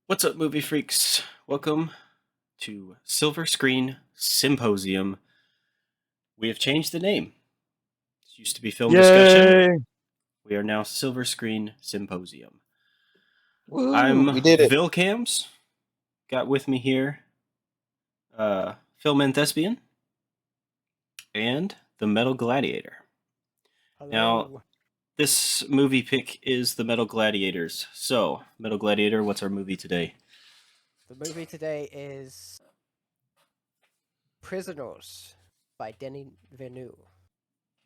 What's up, movie freaks? Welcome to Silver Screen Symposium. We have changed the name. It used to be Film Discussion. Yay! We are now Silver Screen Symposium. Woo! I'm We did it. Vilcams. Got with me here Film and Thespian and the Metal Gladiator. Hello. Now, this movie pick is the Metal Gladiators. So, Metal Gladiator, what's our movie today? The movie today is Prisoners by Denis Villeneuve,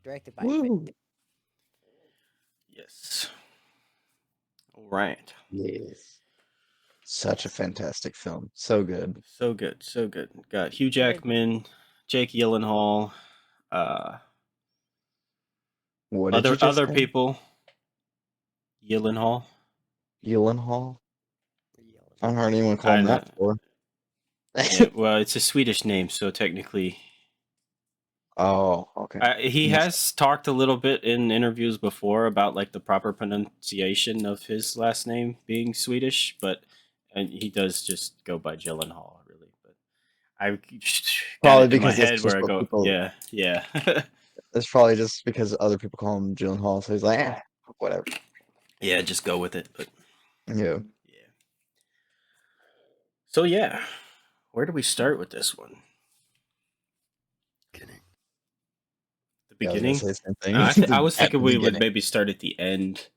directed by Woo! Yes. All right. Yes. Such a fantastic film. So good. So good, so good. Got Hugh Jackman, Jake Gyllenhaal, What did you just other say? people. Gyllenhaal. Gyllenhaal? I haven't heard anyone call I him know. that before. Yeah, well, it's a Swedish name, so technically, Oh, okay. he has talked a little bit in interviews before about like the proper pronunciation of his last name being Swedish, but and he does just go by Gyllenhaal, really. But I got Probably it in my because that's head just where I what go, people. yeah. It's probably just because other people call him Gyllenhaal, so he's like, whatever. Yeah, just go with it. But Yeah. yeah. So yeah, where do we start with this one? The Yeah, I was gonna beginning? say the same thing. I was At thinking the we would beginning. maybe start at the end,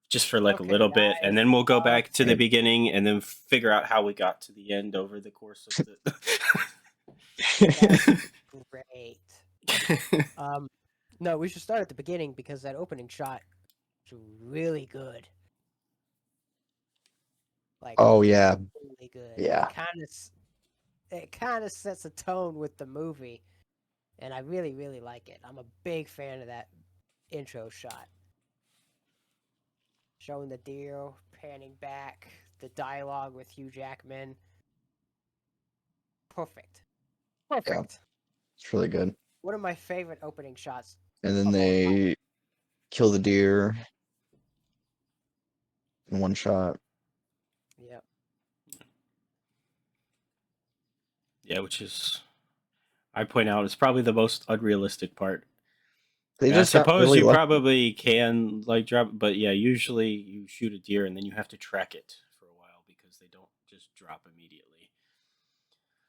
just for like a Okay, little bit, and then we'll go back to the Yeah. beginning, and then figure out how we got to the end over the course of the. That's great. No, we should start at the beginning because that opening shot is really good. Like, Oh yeah. really good. Yeah. It kind of sets a tone with the movie, and I really, really like it. I'm a big fan of that intro shot. Showing the deer, panning back, the dialogue with Hugh Jackman. Perfect. Perfect. It's really good. One of my favorite opening shots. And then of all time. they kill the deer in one shot. Yep. Yeah, which is, I point out, it's probably the most unrealistic part. They I just got suppose really you lucky. probably can like drop, but yeah, usually you shoot a deer and then you have to track it for a while because they don't just drop immediately.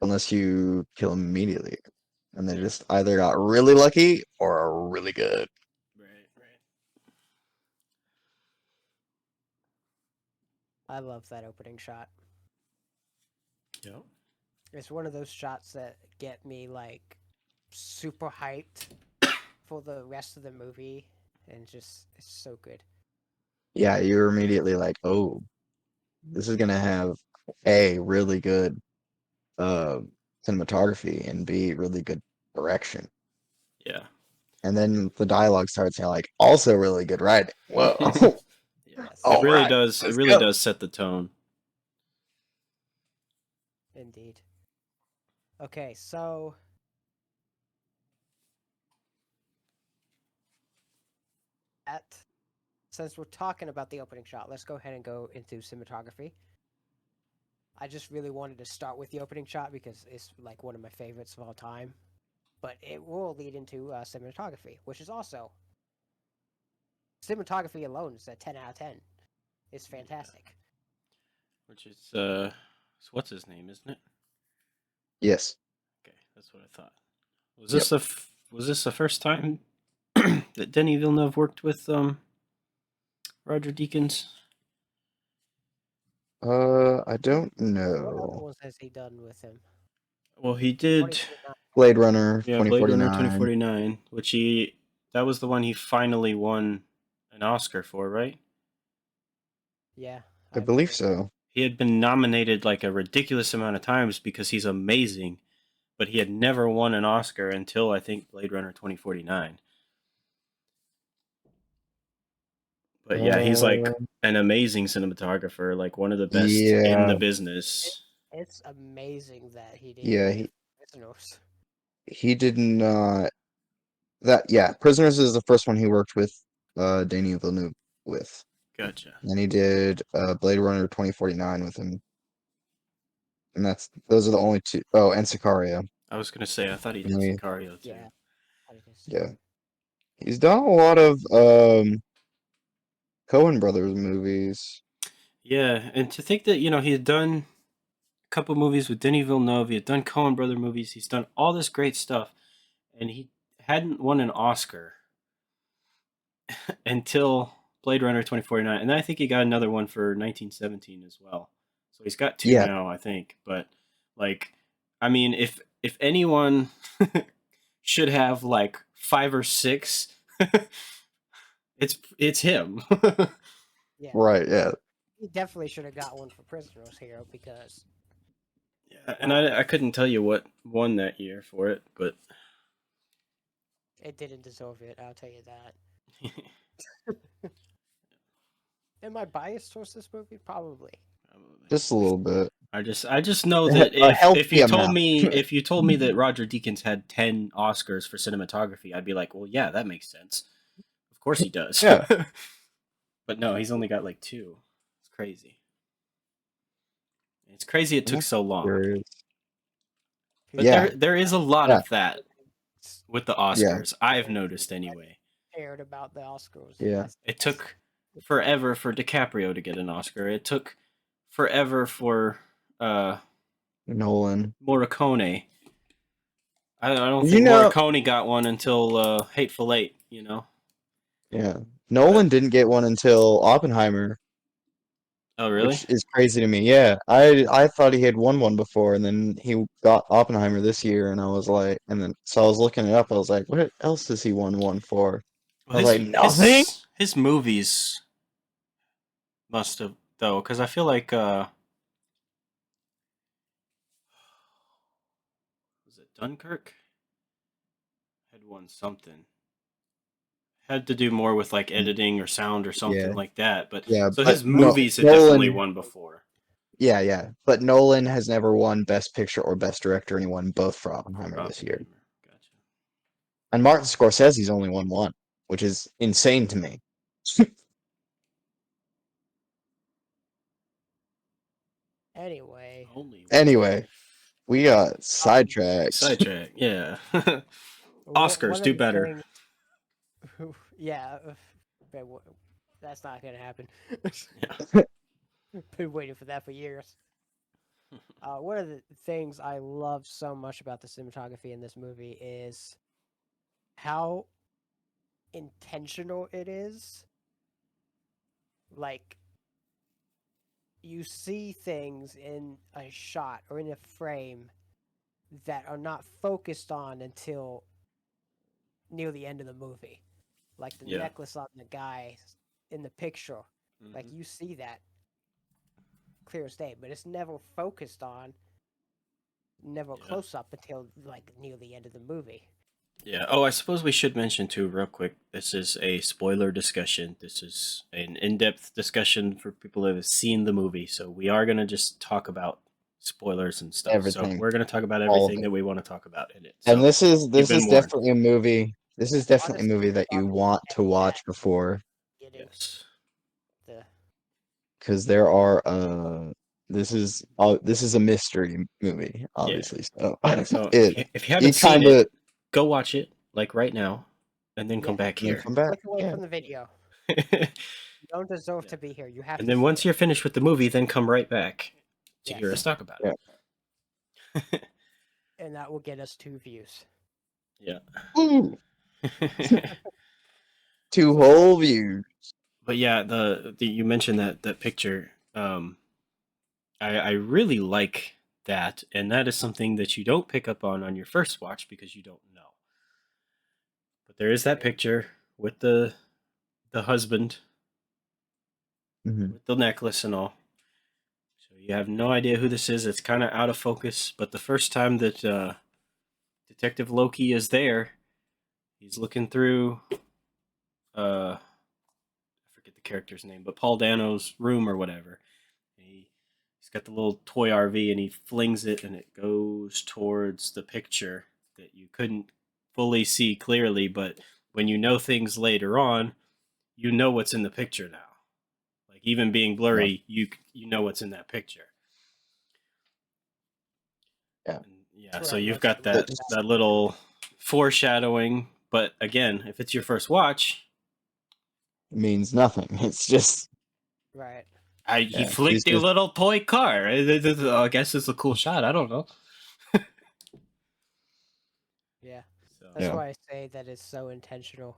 Unless you kill them immediately. And they just either got really lucky or are really good. Right, right. I love that opening shot. Yep. It's one of those shots that get me like super hyped for the rest of the movie, and just it's so good. Yeah, you're immediately like, oh, this is gonna have A, really good cinematography and B, really good direction. Yeah. And then the dialogue starts and you're like, also really good writing. Whoa. Yeah. Yes. All It really right, does. It let's really go. does set the tone. Indeed. Okay, so since we're talking about the opening shot, let's go ahead and go into cinematography. I just really wanted to start with the opening shot because it's like one of my favorites of all time. But it will lead into cinematography, which is also cinematography alone is a 10 out of 10. It's fantastic. Which is what's his name, isn't it? Yes. Okay, that's what I thought. Was this was this the first time that Denis Villeneuve worked with Roger Deakins? I don't What other know. ones has he done with him? Well, he did. 2049. Blade Runner Yeah, Blade Runner 2049. 2049, which that was the one he finally won an Oscar for, right? Yeah, I believe so. He had been nominated like a ridiculous amount of times because he's amazing, but he had never won an Oscar until I think Blade Runner 2049. But yeah, he's like an amazing cinematographer, like one of the best in the Yeah. business. It's amazing that he did. Yeah, Prisoners. he did not. Prisoners is the first one he worked with Denis Villeneuve with. Gotcha. And he did Blade Runner 2049 with him. and those are the only two. Oh, and Sicario. I was gonna say I thought he did Yeah. Sicario too. Yeah. I just- Yeah. He's done a lot of Coen Brothers movies. Yeah, and to think that he had done a couple movies with Denis Villeneuve, he had done Coen Brother movies, he's done all this great stuff, and he hadn't won an Oscar until Blade Runner 2049, and then I think he got another one for 1917 as well. So he's got two Yeah. now, I think. But like, I mean, if anyone should have like 5 or 6, it's him. Yeah. Right, yeah. He definitely should have got one for Prisoners here because Yeah, and I couldn't tell you what won that year for it, but it didn't deserve it. I'll tell you that. Am I biased towards this movie? Probably. Just a little bit. I just know that A healthy if you told amount. me that Roger Deakins had 10 Oscars for cinematography, I'd be like, well, yeah, that makes sense. Of course he does. Yeah. But no, he's only got like 2. It's crazy. It's crazy it took so long. Curious. But Yeah. there is a lot Yeah. of that with the Oscars. I've noticed anyway. Cared about the Oscars. Yeah. It took forever for DiCaprio to get an Oscar. It took forever for Nolan. Morricone. I don't You think know- Morricone got one until Hateful Eight. Yeah. Nolan didn't get one until Oppenheimer, Oh, really? which is crazy to me. Yeah. I thought he had won one before, and then he got Oppenheimer this year, and I was like, so I was looking it up. I was like, what else has he won one for? Well, I was like, nothing. his movies must have though, because I feel like was it Dunkirk had won something. Had to do more with like editing or sound or something Yeah. like that. But Yeah, so but his movies had definitely Nolan- won before. Yeah. But Nolan has never won Best Picture or Best Director, and he won both for Oppenheimer this year. Gotcha. And Martin Scorsese's only won one, which is insane to me. Anyway. Only one. Anyway, we got sidetracked. Sidetrack. Yeah. one Oscars of do the better. things- yeah. But that's not gonna happen. Yeah. Been waiting for that for years. One of the things I love so much about the cinematography in this movie is how intentional it is. Like, you see things in a shot or in a frame that are not focused on until near the end of the movie. Like the Yeah. necklace on the guy in the picture. Like, Mhm. you see that clear as day, but it's never focused on, never Yeah. close up until like near the end of the movie. Yeah. Oh, I suppose we should mention too, real quick. This is a spoiler discussion. This is an in-depth discussion for people that have seen the movie. So we are gonna just talk about spoilers and stuff. So Everything. we're gonna talk about All of everything it. that we want to talk about in it. And So this is been warned. definitely a movie. This is definitely Honestly, a movie that you talking want to about watch that, before, getting yes. the because there are this is a mystery movie, obviously. So So it if you haven't seen kind of it, go watch it like right now, and then come Yeah. back here. come back. click away Yeah. from the video. You don't deserve Yeah. to be here. You have And to then see once it. you're finished with the movie, then come right back to hear Yes. us talk about Yeah. it. And that will get us 2 views. Yeah. Ooh, 2 whole views. But yeah, the you mentioned that picture. I really like that, and that is something that you don't pick up on your first watch because you don't know. But there is that picture with the husband Mhm. with the necklace and all. So you have no idea who this is. It's kind of out of focus. But the first time that Detective Loki is there, he's looking through. I forget the character's name, but Paul Dano's room or whatever. He's got the little toy RV and he flings it and it goes towards the picture that you couldn't fully see clearly, but when you know things later on, you know what's in the picture now. Like even being blurry, you know what's in that picture. Yeah. Yeah, That's so where you've most of got the movie that factors little foreshadowing, but again, if it's your first watch, It means nothing. It's just right. he yeah. He's flicked a just little toy car. I guess it's a cool shot. I don't know. Yeah. So That's yeah. why I say that it's so intentional.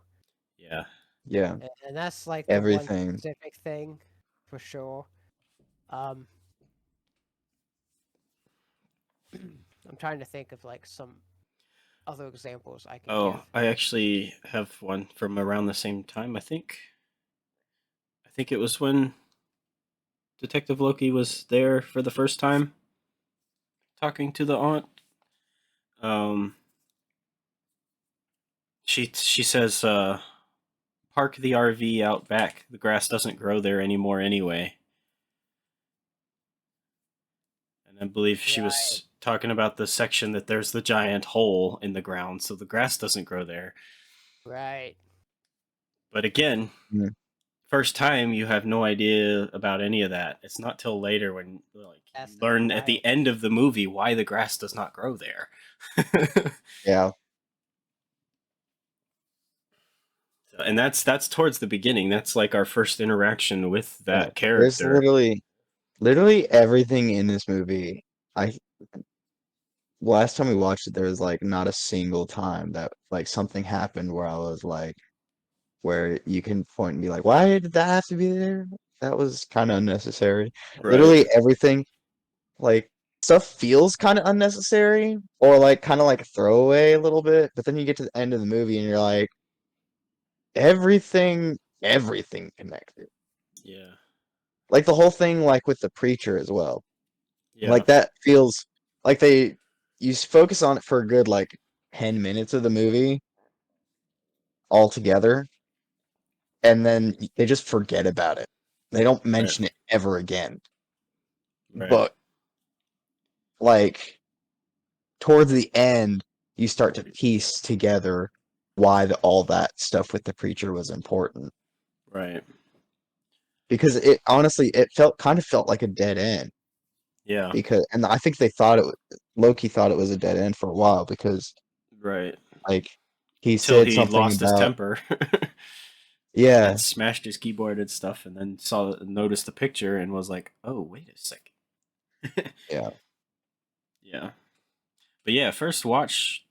yeah, Yeah. And that's like the one Everything. specific thing for sure. Um I'm trying to think of like some other examples I can give. oh, I actually have one from around the same time. I think. I think it was when Detective Loki was there for the first time, talking to the aunt. Um, she says, "Park the RV out back. The grass doesn't grow there anymore anyway." And I believe she Right. was talking about the section that there's the giant hole in the ground, so the grass doesn't grow there. Right. But again, Mm, first time you have no idea about any of that. It's not till later when like you That's the learn at wild. the end of the movie why the grass does not grow there. yeah. And that's towards the beginning. That's like our first interaction with Yeah. that There's character. literally everything in this movie. I last time we watched it, there was like not a single time that like something happened where I was like, where you can point and be like, why did that have to be there? That was kind of unnecessary. Right. Literally everything, like stuff feels kind of unnecessary or like kind of like a throwaway a little bit, but then you get to the end of the movie and you're like, everything connected. Yeah. Like the whole thing, like with the preacher as well. Yeah. Like that feels like you focus on it for a good like 10 minutes of the movie altogether, and then they just forget about it. They don't Right. mention it ever again. Right. But like towards the end, you start to piece together why all that stuff with the preacher was important. Right. Because it honestly, it felt like a dead end. Yeah. And I think Loki thought it was a dead end for a while because Right. like he Till said he something lost his about temper and yeah, smashed his keyboard and stuff, and then noticed the picture and was like, "Oh, wait a second." yeah, Yeah. But yeah, first watch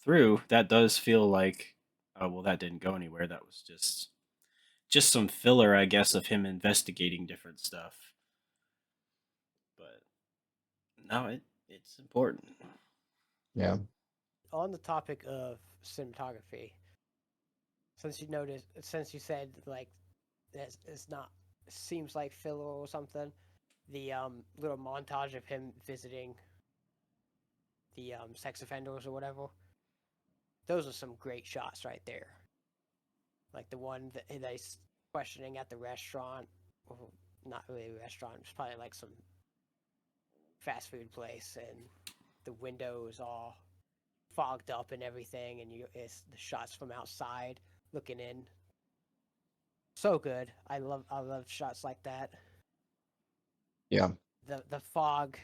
through, that does feel like, oh well, that didn't go anywhere. That was just some filler, I guess, of him investigating different stuff. But no, it's important. yeah, On the topic of cinematography, since you said like it's not seems like filler or something, the little montage of him visiting the sex offenders or whatever, those are some great shots right there. Like the one that he's questioning at the restaurant, or not really a restaurant, it's probably like some fast food place, and the window is all fogged up and everything, and it's the shots from outside looking in. So good. I love shots like that. yeah, The fog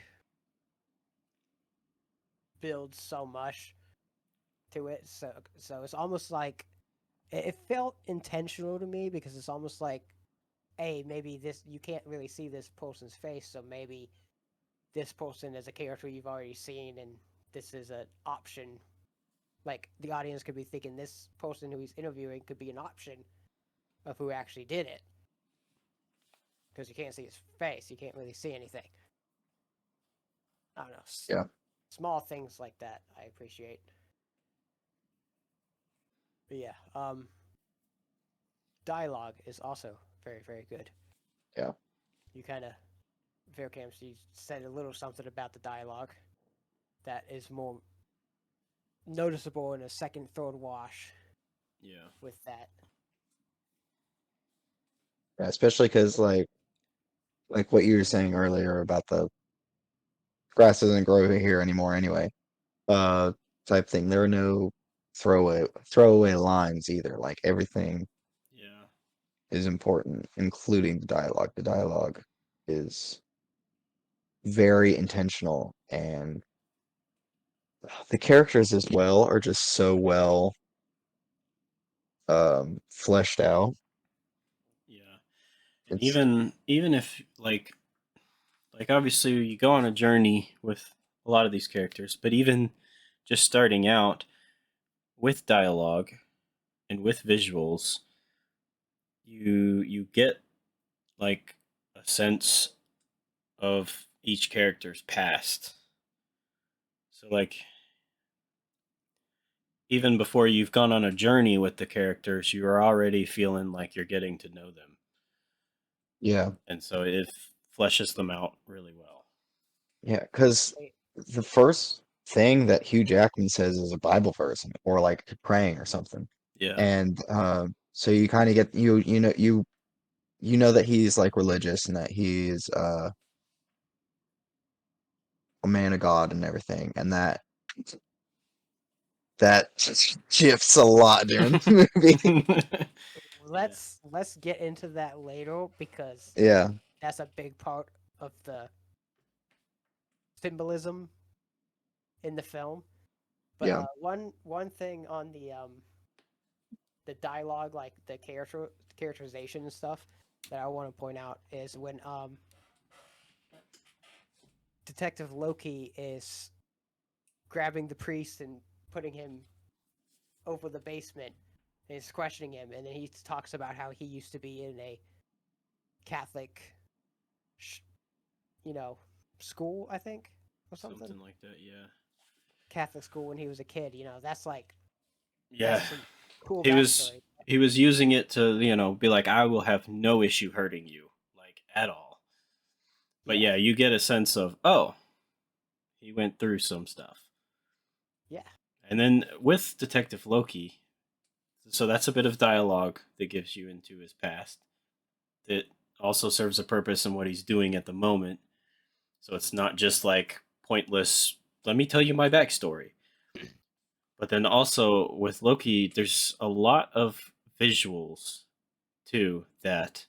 builds so much to it, so it's almost like it felt intentional to me because it's almost like, hey, maybe this you can't really see this person's face, so maybe this person is a character you've already seen, and this is an option. Like the audience could be thinking this person who he's interviewing could be an option of who actually did it, because you can't see his face, you can't really see anything. I don't know. yeah, Small things like that I appreciate. But yeah, dialogue is also very, very good. yeah. You kind of, Faircamps, you said a little something about the dialogue that is more noticeable in a second, third wash Yeah. with that. Yeah, especially because like what you were saying earlier about the grass doesn't grow here anymore anyway. Uh, type thing. There are no throwaway lines either. Like everything Yeah. is important, including the dialogue. The dialogue is very intentional, and the characters as well are just so well fleshed out. Yeah. And It's even if like obviously you go on a journey with a lot of these characters, but even just starting out with dialogue and with visuals, you get like a sense of each character's past. So like even before you've gone on a journey with the characters, you are already feeling like you're getting to know them. yeah, And so it fleshes them out really well. yeah, because Wait, the first thing that Hugh Jackman says is a Bible verse or like praying or something. Yeah. And so you kind of get you know that he's like religious and that he's a man of God and everything, and that shifts a lot during the movie. Yeah. let's get into that later because Yeah, that's a big part of the symbolism in the film. But yeah, one thing on the dialogue, like the characterization and stuff, that I want to point out is when Detective Loki is grabbing the priest and putting him over the basement and is questioning him, and then he talks about how he used to be in a Catholic, sh- you know, school, I think, or something. Something like that, yeah. Catholic school when he was a kid. That's like Yeah. that's some cool He was backstory. he was using it to, be like, I will have no issue hurting you, like at all. But Yeah, yeah, you get a sense of, oh, he went through some stuff. yeah. And then with Detective Loki, so that's a bit of dialogue that gives you into his past. That also serves a purpose in what he's doing at the moment. So it's not just like pointless, let me tell you my backstory. But then also with Loki, there's a lot of visuals too that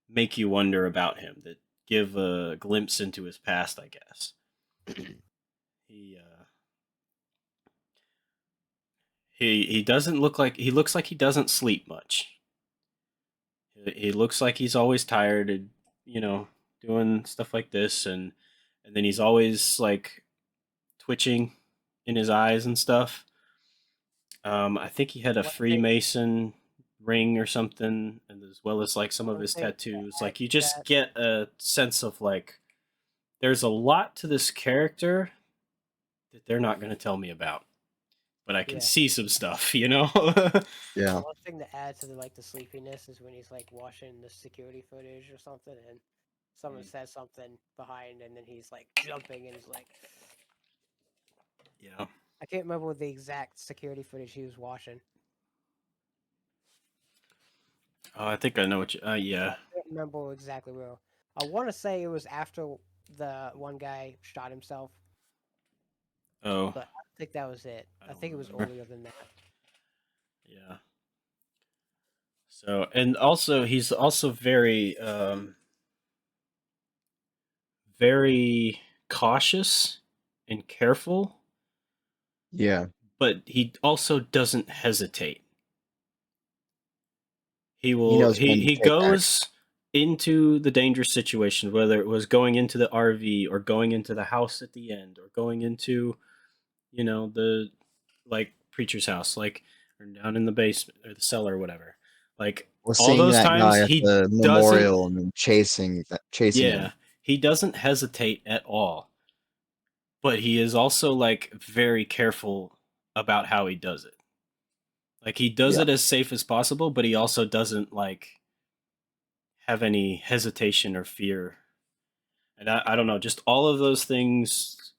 make you wonder about him, that give a glimpse into his past, I guess. He he doesn't look like he looks like he doesn't sleep much. He looks like he's always tired and doing stuff like this, and then he's always like twitching in his eyes and stuff. I think he had a One thing, Freemason ring or something, and as well as like some of one his thing to tattoos. add Like you to just that, get a sense of like there's a lot to this character that they're not going to tell me about, but I can yeah. see some stuff. yeah. One thing to add to the sleepiness is when he's like watching the security footage or something, and someone Mm, says something behind, and then he's like jumping, and he's like, yeah. I can't remember what the exact security footage he was watching. Oh, I think I know what you. Yeah. I can't remember exactly where. I want to say it was after the one guy shot himself, Oh, but I think that was it. I I don't think it was remember. earlier than that. Yeah. So, and also he's also very cautious and careful, Yeah, but he also doesn't hesitate. He he will knows he when to he take action. goes into the dangerous situation, whether it was going into the RV or going into the house at the end or going into, the like preacher's house, like or down in the basement or the cellar or whatever. Like Or all seeing those that times guy at he the doesn't memorial and then chasing him. yeah, he doesn't hesitate at all. But he is also like very careful about how he does it. Like he does Yeah, it as safe as possible, but he also doesn't like have any hesitation or fear. And I don't know, just all of those things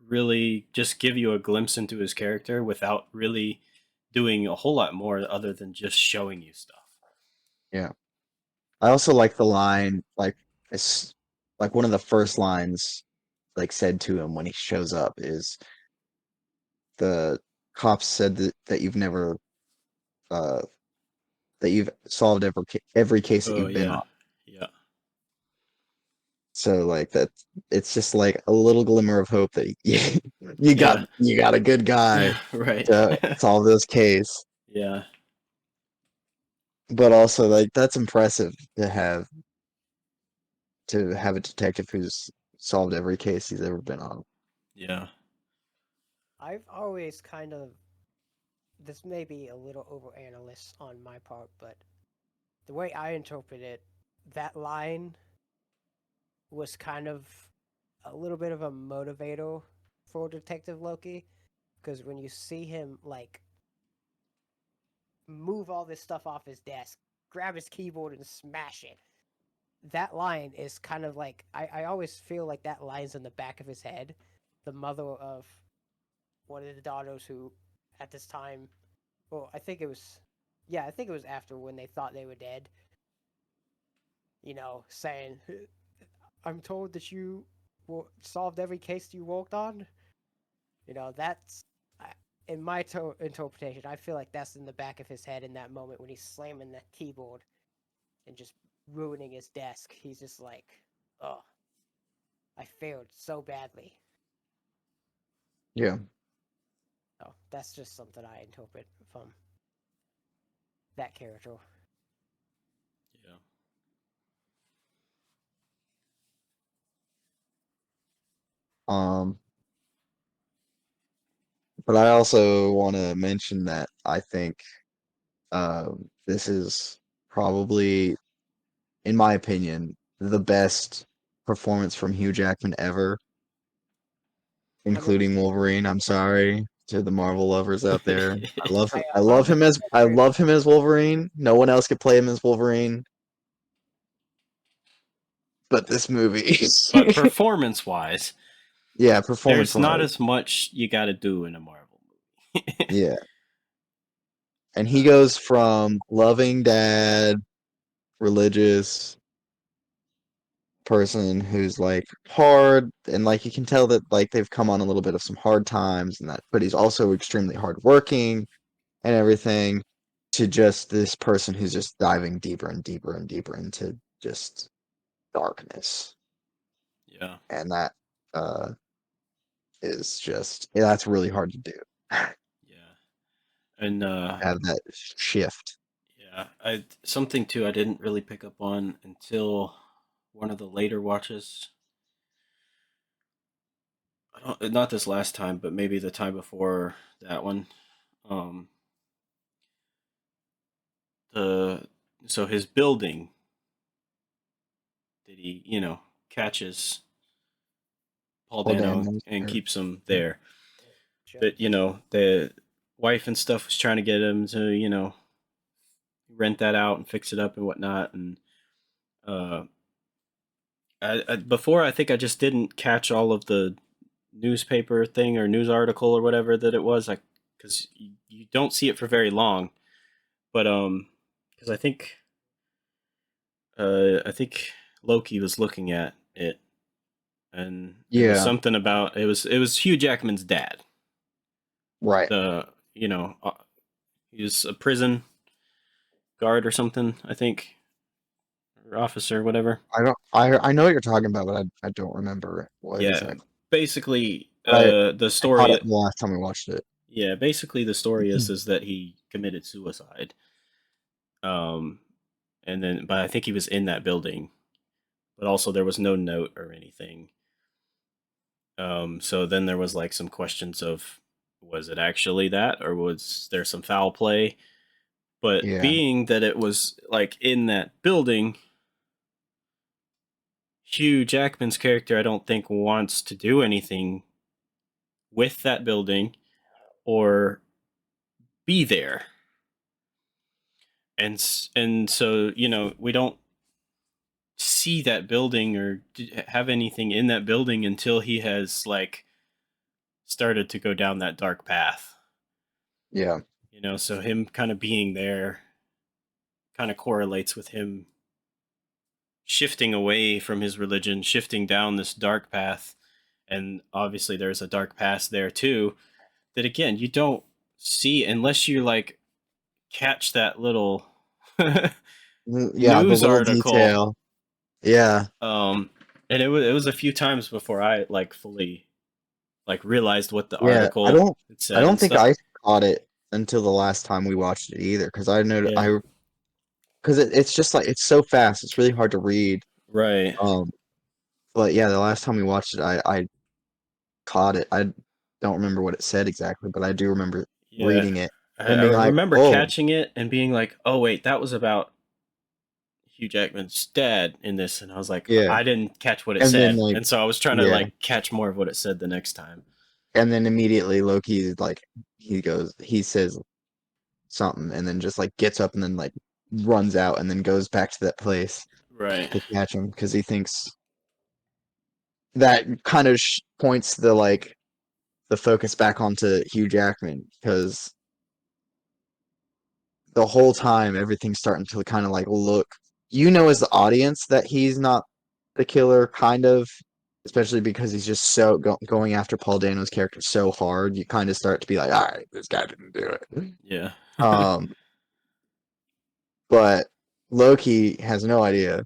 really just give you a glimpse into his character without really doing a whole lot more other than just showing you stuff. yeah. I also like the line, it's like one of the first lines like said to him when he shows up is the cops said that you've never uh that you've solved every case that Oh you've been yeah, on. yeah, So like that, it's just like a little glimmer of hope that Yeah. you got a good guy Right. to solve this case. Yeah. But also like that's impressive to have a detective who's solved every case he's ever been on. Yeah. I've always kind of, this may be a little overanalyst on my part, but the way I interpret it, that line was kind of a little bit of a motivator for Detective Loki, because when you see him like move all this stuff off his desk, grab his keyboard and smash it, that line is kind of like I always feel like that line's in the back of his head. The mother of one of the daughters who at this time, well, I think it was, yeah, I think it was after when they thought they were dead, saying, I'm told that you solved every case you worked on. That's in my interpretation. I feel like that's in the back of his head in that moment when he's slamming that keyboard and just ruining his desk. He's just like, oh, I failed so badly. Yeah. So that's just something I interpret from that character. Yeah. Um, but I also want to mention that I think this is probably, in my opinion, the best performance from Hugh Jackman ever, including 100%. Wolverine. I'm sorry to the Marvel lovers out there. I love him. I I love him as I agree. love him as Wolverine. No one else could play him as Wolverine, but this movie, But performance wise, yeah, performance there's not wise, as much you got to do in a Marvel movie. yeah. And he uh, goes from loving dad, religious person who's like hard and like you can tell that like they've come on a little bit of some hard times and that but he's also extremely hardworking and everything to just this person who's just diving deeper and deeper and deeper into just darkness. yeah. And that uh is just yeah, that's really hard to do. Yeah. And Have that shift. yeah, I something too I didn't really pick up on until one of the later watches. Not this last time, but maybe the time before that one. Um, the so his building that he catches Paul Paul Dano Daniels and or keeps him there. Sure. But the wife and stuff was trying to get him to rent that out and fix it up and whatnot. And uh, before I think I just didn't catch all of the newspaper thing or news article or whatever that it was, like because you don't see it for very long. But because I think Loki was looking at it, and it was yeah, something about it was Hugh Jackman's dad. right. The he was a prison guard or something, I think, or officer, whatever. I know what you're talking about, but I don't remember what Yeah, exactly. basically, But the I caught it story. the last time we watched it. Yeah, basically the story is that he committed suicide. Um, and then, but I think he was in that building, but also there was no note or anything. So then there was like some questions of, was it actually that, or was there some foul play? But Yeah. being that it was like in that building, Hugh Jackman's character, I don't think wants to do anything with that building or be there. And so we don't see that building or have anything in that building until he has like started to go down that dark path. Yeah. So him kind of being there kind of correlates with him shifting away from his religion, shifting down this dark path. And obviously there's a dark past there too that again you don't see unless you like catch that little Yeah, the news little article. detail. Yeah. And it was a few times before I like fully like realized what the Yeah, article it I said don't and think stuff. I caught it until the last time we watched it either, because Yeah. because it's just like it's so fast, it's really hard to read. Right. Um, but yeah, the last time we watched it, I caught it. I don't remember what it said exactly, but I do remember Yeah. reading it I and being like, remember "Oh, catching it and being like, "Oh wait, that was about Hugh Jackman's dad in this," and I was like, yeah." I didn't catch what it And then said, like, and so I was trying to yeah, like catch more of what it said the next time. and then immediately Loki like he says something, and then just like gets up and then like runs out and then goes back to that place Right. to catch him because he thinks that kind of points the focus back onto Hugh Jackman because the whole time everything's starting to kind of like look, as the audience that he's not the killer, kind of, especially because he's just going after Paul Dano's character so hard. You kind of start to be like, all right, this guy didn't do it. Yeah. Um, but Loki has no idea.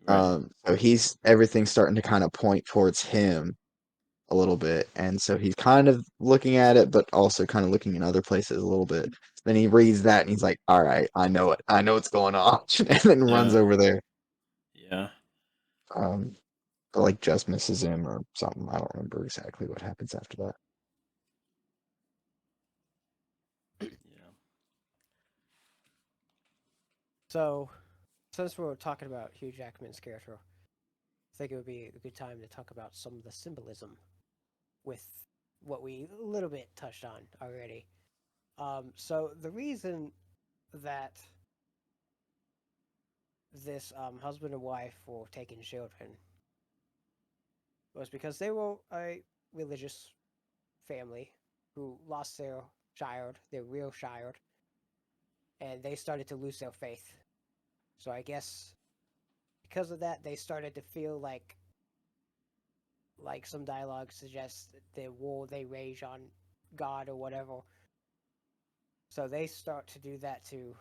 Right. So he's everything's starting to kind of point towards him a little bit, and so he's kind of looking at it, but also kind of looking in other places a little bit. Then he reads that and he's like, "All right, I know it. I know what's going on," and then runs Yeah. over there. Yeah. Um, but like just misses him or something. I don't remember exactly what happens after that. Yeah. So, since we're talking about Hugh Jackman's character, I think it would be a good time to talk about some of the symbolism with what we a little bit touched on already. So the reason that this husband and wife were taking children was because they were a religious family who lost their real child, and they started to lose their faith. So I guess because of that, they started to feel like some dialogue suggests the war they rage on God or whatever. So they start to do that to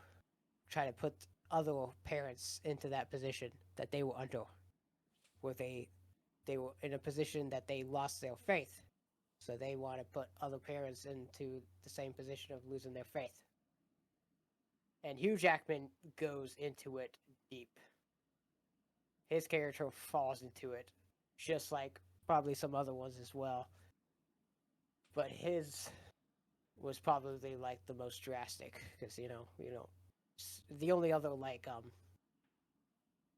try to put other parents into that position that they were under, where they were in a position that they lost their faith. So they want to put other parents into the same position of losing their faith. And Hugh Jackman goes into it deep. His character falls into it, just like probably some other ones as well. But his was probably like the most drastic because the only other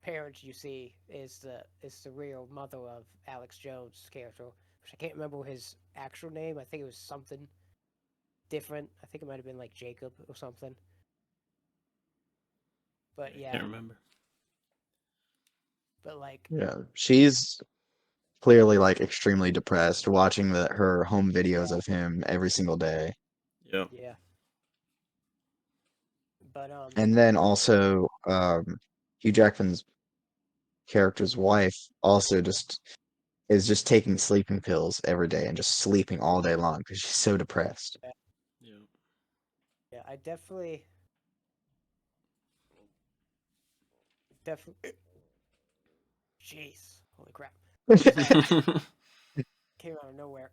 parent you see is the real mother of Alex Jones' character, which I can't remember his actual name. I think it was something different. I think it might have been like Jacob or something. Yeah, But I yeah, can't remember. but like Yeah, she's clearly like extremely depressed watching her home videos of him every single day. Yep. yeah, but And then also Hugh Jackman's character's wife also just is just taking sleeping pills every day and just sleeping all day long because she's so depressed. yeah, Yep. yeah, I definitely, jeez, holy crap, that came out of nowhere.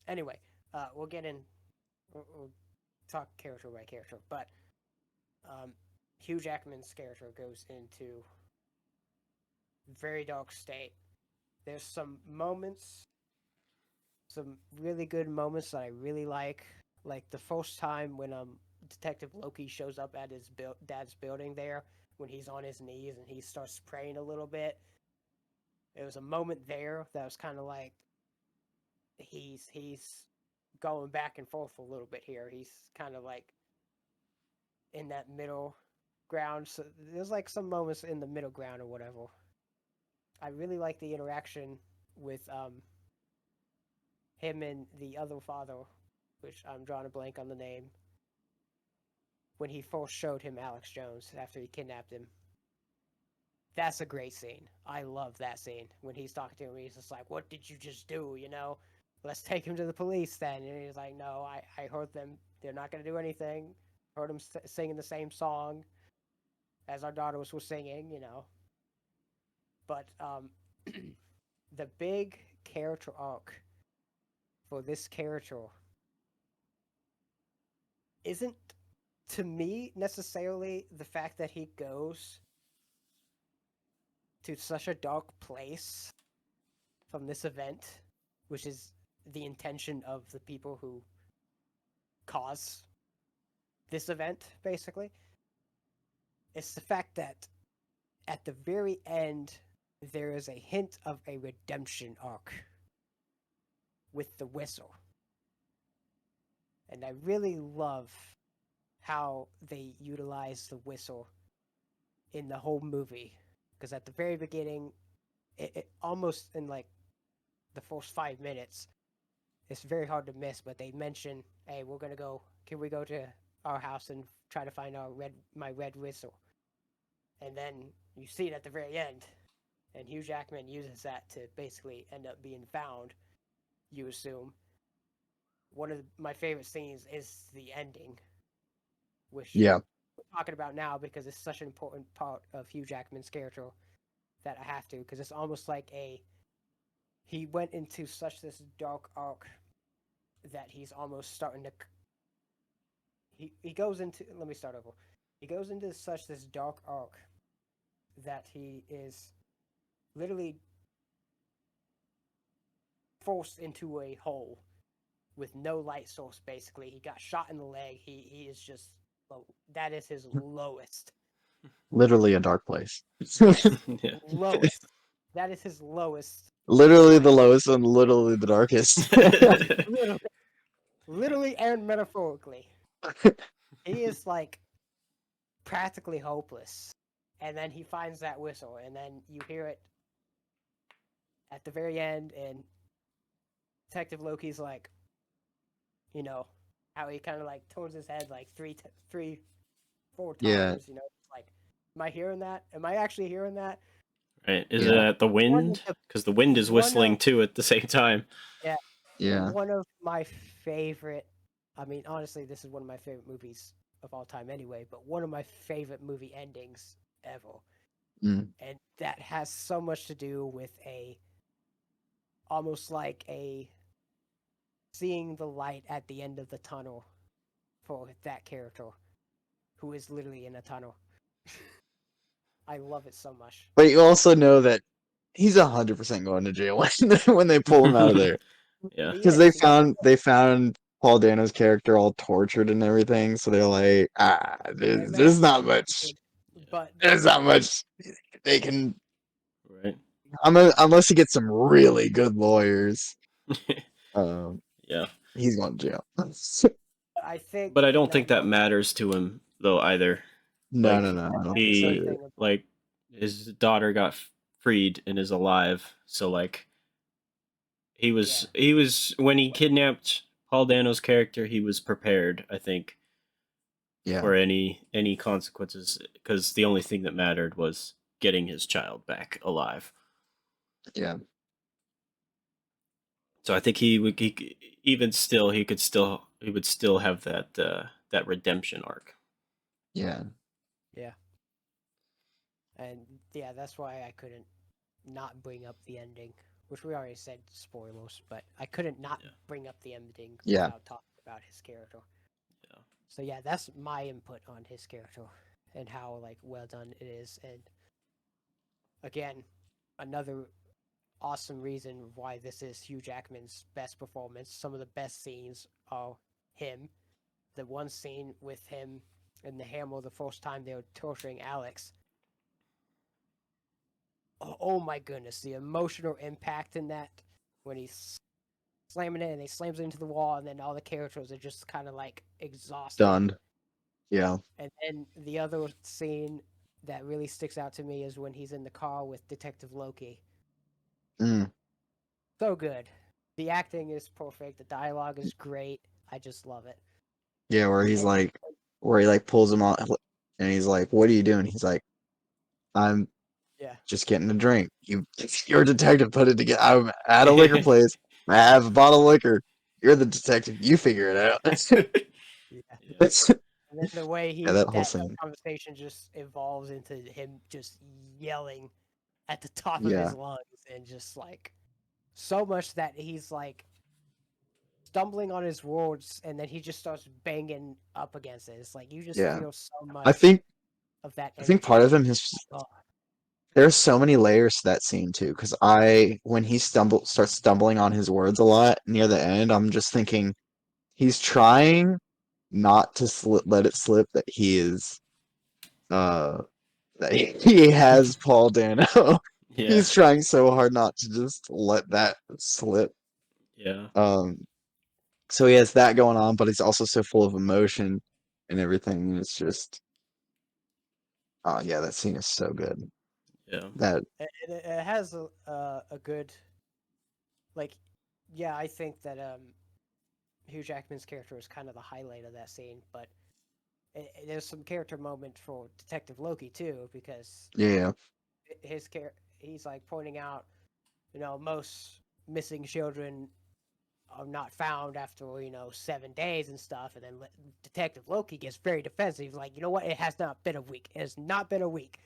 Anyway, we'll get in. We'll talk character by character, but um, Hugh Jackman's character goes into very dark state. There's some really good moments that I really like the first time when Detective Loki shows up at his dad's building there when he's on his knees and he starts praying a little bit. There was a moment there that was kind of like he's going back and forth a little bit here. He's kind of like in that middle ground. So there's like some moments in the middle ground or whatever. I really like the interaction with him and the other father, which I'm drawing a blank on the name, when he first showed him Alex Jones after he kidnapped him. That's a great scene. I love that scene when he's talking to him. He's just like, "What did you just do? Let's take him to the police then." And he's like, "No, I heard them. They're not going to do anything. Heard them singing the same song as our daughters were singing. But the big character arc for this character isn't, to me, necessarily the fact that he goes to such a dark place from this event, which is the intention of the people who cause this event, basically. It's the fact that at the very end, there is a hint of a redemption arc with the whistle. And I really love how they utilize the whistle in the whole movie. Because at the very beginning, it almost in like the first 5 minutes, it's very hard to miss, but they mention, hey, we're going to go, can we go to our house and try to find my red whistle? And then you see it at the very end, and Hugh Jackman uses that to basically end up being found, you assume. One of my favorite scenes is the ending, which Yeah. we're talking about now because it's such an important part of Hugh Jackman's character that I have to, because it's almost like he went into such this dark arc that he's almost starting to he goes into, let me start over. He goes into such this dark arc that he is literally forced into a hole with no light source. Basically, he got shot in the leg. He is just that is his lowest. Literally a dark place. Yes, Yeah. lowest. That is his lowest. Literally the lowest and literally the darkest. Literally, literally and metaphorically. He is like practically hopeless. And then he finds that whistle, and then you hear it at the very end, and Detective Loki's like, you know, how he kind of like turns his head like three, 4 Yeah. times. You know, like, am I hearing that? Am I actually hearing that? Right. Is Yeah. it the wind? Because the wind is One whistling of too at the same time. yeah, Yeah. one of my favorite. I mean, honestly, this is one of my favorite movies of all time, anyway. But one of my favorite movie endings ever, Mm. and that has so much to do with almost like a seeing the light at the end of the tunnel for that character who is literally in a tunnel. I love it so much. But you also know that he's 100% going to jail when they pull him out of there. Yeah. He Because is. they found Paul Dano's character all tortured and everything, so they're like, Hey, there's man, not much. but There's not much they can. Right. Unless he gets some really good lawyers, um, Yeah. he's going to jail. I think But I don't think that that matters to him though either. No, Like no, no. I don't that's think so the he either. thing. like his daughter got freed and is alive. So like he was when he kidnapped Paul Dano's character, he was prepared, I think, Yeah, for any consequences because the only thing that mattered was getting his child back alive. yeah, So I think even still he would still have that redemption arc. yeah, Yeah, and yeah, that's why I couldn't not bring up the ending, which we already said spoilers, but I couldn't not Yeah. bring up the ending yeah, without talking about his character. Yeah. So yeah, that's my input on his character and how like well done it is. And again, another awesome reason why this is Hugh Jackman's best performance. Some of the best scenes are him. The one scene with him and the hammer the first time they were torturing Alex. Oh my goodness, the emotional impact in that when he's slamming it and he slams it into the wall, and then all the characters are just kind of like exhausted. done. Yeah, And then the other scene that really sticks out to me is when he's in the car with Detective Loki. mm, So good. The acting is perfect. The dialogue is great. I just love it. yeah. And Where he like pulls him out, and he's like, "What are you doing?" He's like, "I'm yeah, just getting a drink. You're a detective. Put it together. I'm at a liquor place. I have a bottle of liquor. You're the detective. You figure it out." yeah. Yeah. And then the way Yeah, that whole that scene. conversation just evolves into him just yelling at the top of Yeah. his lungs, and just like so much that he's like stumbling on his words, and then he just starts banging up against it. It's like you just Yeah. feel so I much think of that I think energy. part of him has Oh, there's so many layers to that scene too, because when he starts stumbling on his words a lot near the end, I'm just thinking he's trying not to let it slip that he is uh that he has Paul Dano. Yeah. He's trying so hard not to just let that slip. Yeah. Um, so he has that going on, but he's also so full of emotion and everything. And it's just, oh yeah, that scene is so good. Yeah. That it has a good like, yeah. I think that Hugh Jackman's character is kind of the highlight of that scene, but there's some character moment for Detective Loki too, because yeah, he's like pointing out, most missing children are not found after 7 days and stuff, and then Detective Loki gets very defensive. He's like, you know what? It has not been a week. It has not been a week.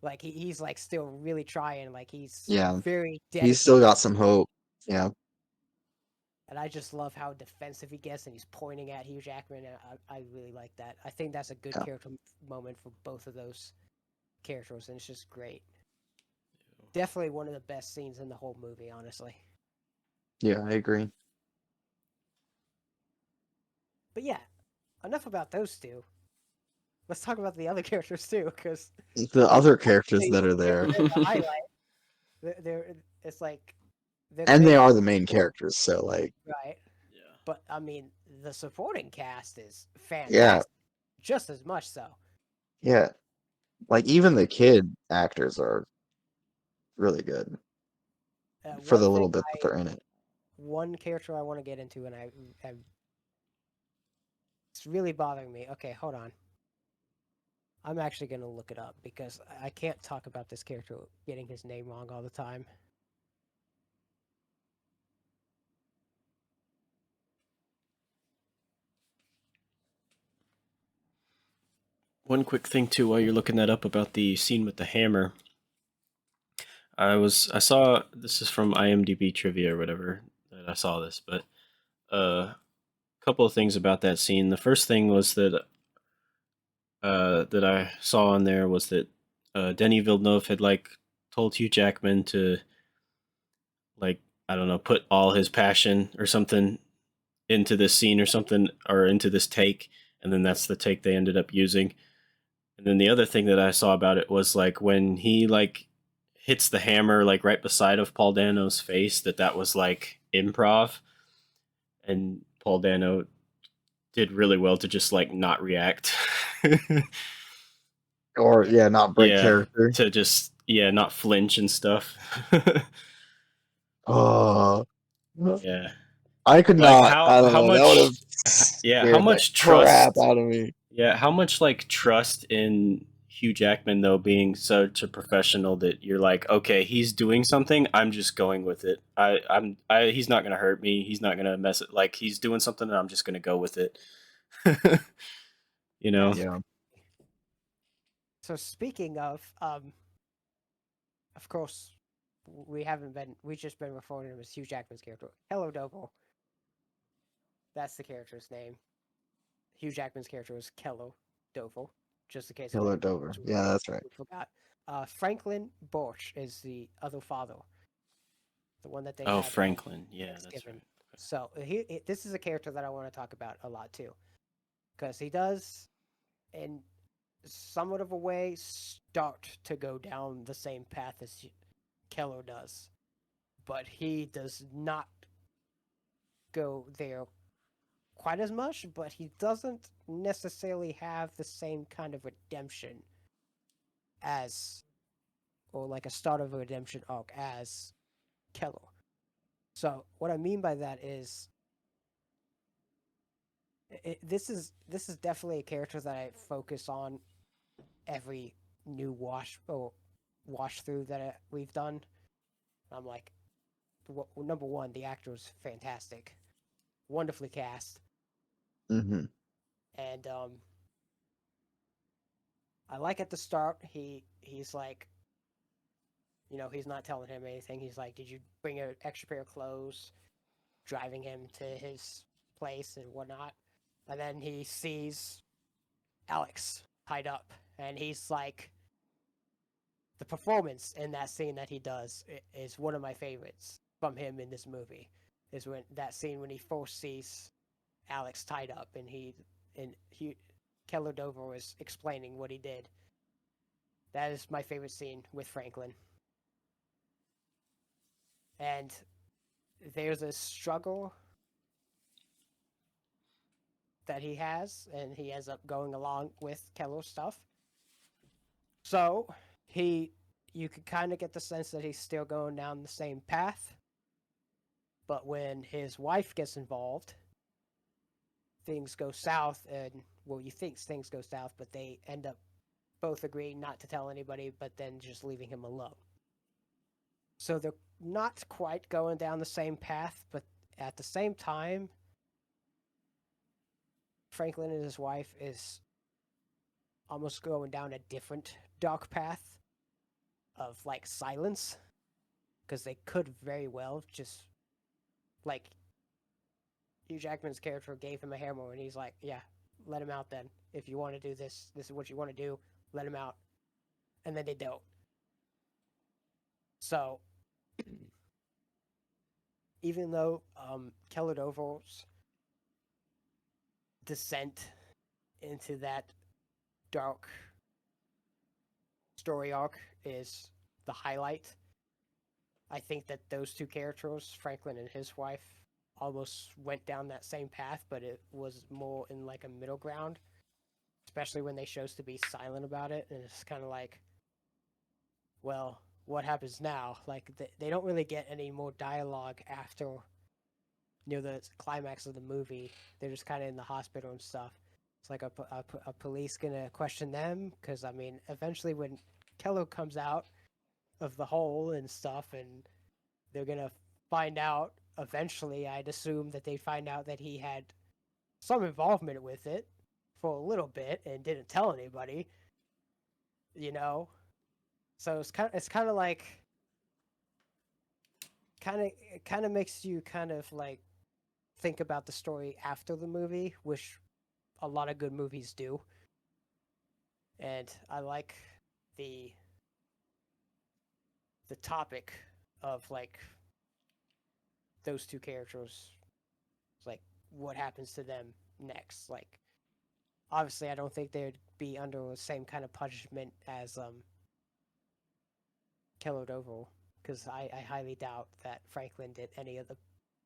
Like he's like still really trying. Like he's yeah, very he's still dedicated. got some hope. Yeah, And I just love how defensive he gets, and he's pointing at Hugh Jackman, and I really like that. I think that's a good yeah, character moment for both of those characters, and it's just great. Definitely one of the best scenes in the whole movie, honestly. yeah, I agree. But yeah, enough about those two. Let's talk about the other characters too, because The other characters they're, that are they're there, the highlight. It's like they're the and they main are character, the main characters, so like, right? Yeah. But I mean, the supporting cast is yeah, fantastic, just as much so. yeah, like even the kid actors are really good for One the thing, little bit that they're in it. one character I want to get into, and it's really bothering me. Okay, hold on. I'm actually gonna look it up because I can't talk about this character getting his name wrong all the time. One quick thing too, while you're looking that up about the scene with the hammer, I saw this is from IMDb trivia or whatever that I saw this, but a couple of things about that scene. The first thing was that I saw on there was that Denny Villeneuve had like told Hugh Jackman to like I don't know put all his passion or something into this scene or something or into this take, and then that's the take they ended up using. And then the other thing that I saw about it was like when he like hits the hammer like right beside of Paul Dano's face, that was like improv, and Paul Dano did really well to just like not react. Or Yeah, yeah, not break Yeah, character. to just not flinch and stuff. Oh, Yeah, I could like not. I don't how know. That would have much yeah how scared the much crap trust out of me. yeah how much like trust in Hugh Jackman though being such a professional that you're like, okay, he's doing something, I'm just going with it. He's not gonna hurt me, he's not gonna mess it, like he's doing something and I'm just gonna go with it. you know. that's Yeah, so. Speaking of course, we just been referring to him as Hugh Jackman's character. Hello, Dovo. That's the character's name. Hugh Jackman's character was Kello Dovo, just in case Killer Dover. Yeah, that's right. we forgot. Franklin Borch is the other father, the one that they Oh, had Franklin, yeah, that's Thanksgiving. right. So this is a character that I want to talk about a lot too, because he does, in somewhat of a way, start to go down the same path as Keller does, but he does not go there quite as much. But he doesn't necessarily have the same kind of redemption as, or like a start of a redemption arc as Keller. So what I mean by that is this is definitely a character that I focus on every new wash through that we've done. I'm like, number one, the actor is fantastic, wonderfully cast, Hmm. and I like at the start he's like He's not telling him anything. He's like, "Did you bring an extra pair of clothes?" Driving him to his place and whatnot. And then he sees Alex tied up, and he's like, the performance in that scene that he does is one of my favorites from him in this movie. Is when that scene when he first sees Alex tied up, and he Keller Dover was explaining what he did. That is my favorite scene with Franklin. And there's a struggle that he has, and he ends up going along with Keller's stuff. So you could kind of get the sense that he's still going down the same path. But when his wife gets involved, things go south, and well, you think things go south, but they end up both agreeing not to tell anybody, but then just leaving him alone. So they're not quite going down the same path, but at the same time, Franklin and his wife is almost going down a different dark path of like silence, because they could very well just like Hugh Jackman's character gave him a hammer, and he's like, "Yeah, let him out then. If you want to do this, this is what you want to do. Let him out." And then they don't. So even though Keller Dover's descent into that dark story arc is the highlight, I think that those two characters, Franklin and his wife, almost went down that same path, but it was more in like a middle ground, especially when they chose to be silent about it. And it's kind of like, well, what happens now? Like, they don't really get any more dialogue after near the climax of the movie. They're just kind of in the hospital and stuff. It's like a police gonna question them, because I mean, eventually when Keller comes out of the hole and stuff, and they're gonna find out eventually. I'd assume that they find out that he had some involvement with it for a little bit and didn't tell anybody. You know, so it's kind of like it kind of makes you kind of like think about the story after the movie, which a lot of good movies do. And I like the the topic of like those two characters, like what happens to them next. Like obviously, I don't think they'd be under the same kind of punishment as Keller Dover, because I highly doubt that Franklin did any of the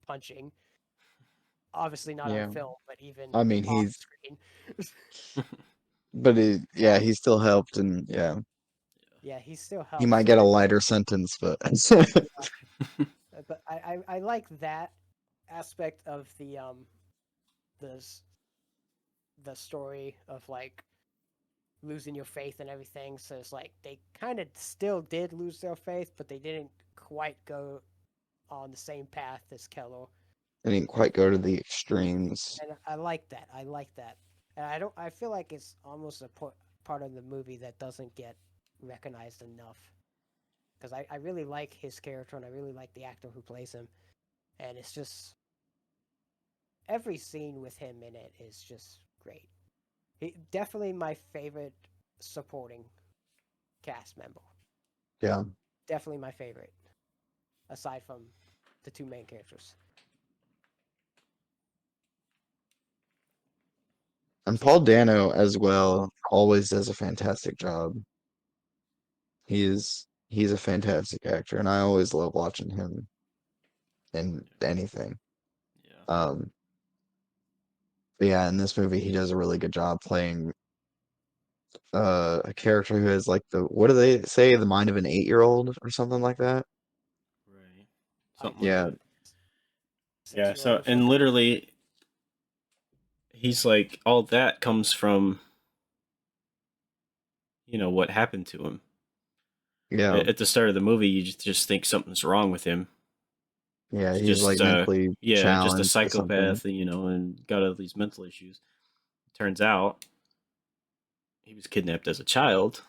punching. Obviously not on Yeah. film, but even I mean, off he's, screen. but yeah, he still helped, and yeah, Yeah, he still he might helps, get a and lighter sentence, but but I like that aspect of the the story of like losing your faith and everything. So it's like they kind of still did lose their faith, but they didn't quite go on the same path as Keller. I didn't quite go to the extremes. And I like that. I like that. And I don't. I feel like it's almost a part of the movie that doesn't get recognized enough. Because I really like his character, and I really like the actor who plays him. And it's just every scene with him in it is just great. He definitely my favorite supporting cast member. Yeah. Definitely my favorite, aside from the two main characters. And Paul Dano as well always does a fantastic job. He's a fantastic actor, and I always love watching him in anything. Yeah. Um, but yeah, in this movie, he does a really good job playing a character who has like the what do they say, the mind of an 8-year-old or something like that. Right. I Something like Yeah, that. Yeah. 6 year old So, or and something. literally, he's like, all that comes from, what happened to him. yeah, At the start of the movie, you just think something's wrong with him. yeah. He's He's like just, mentally yeah, just a challenged or something. psychopath, and got all these mental issues. Turns out he was kidnapped as a child,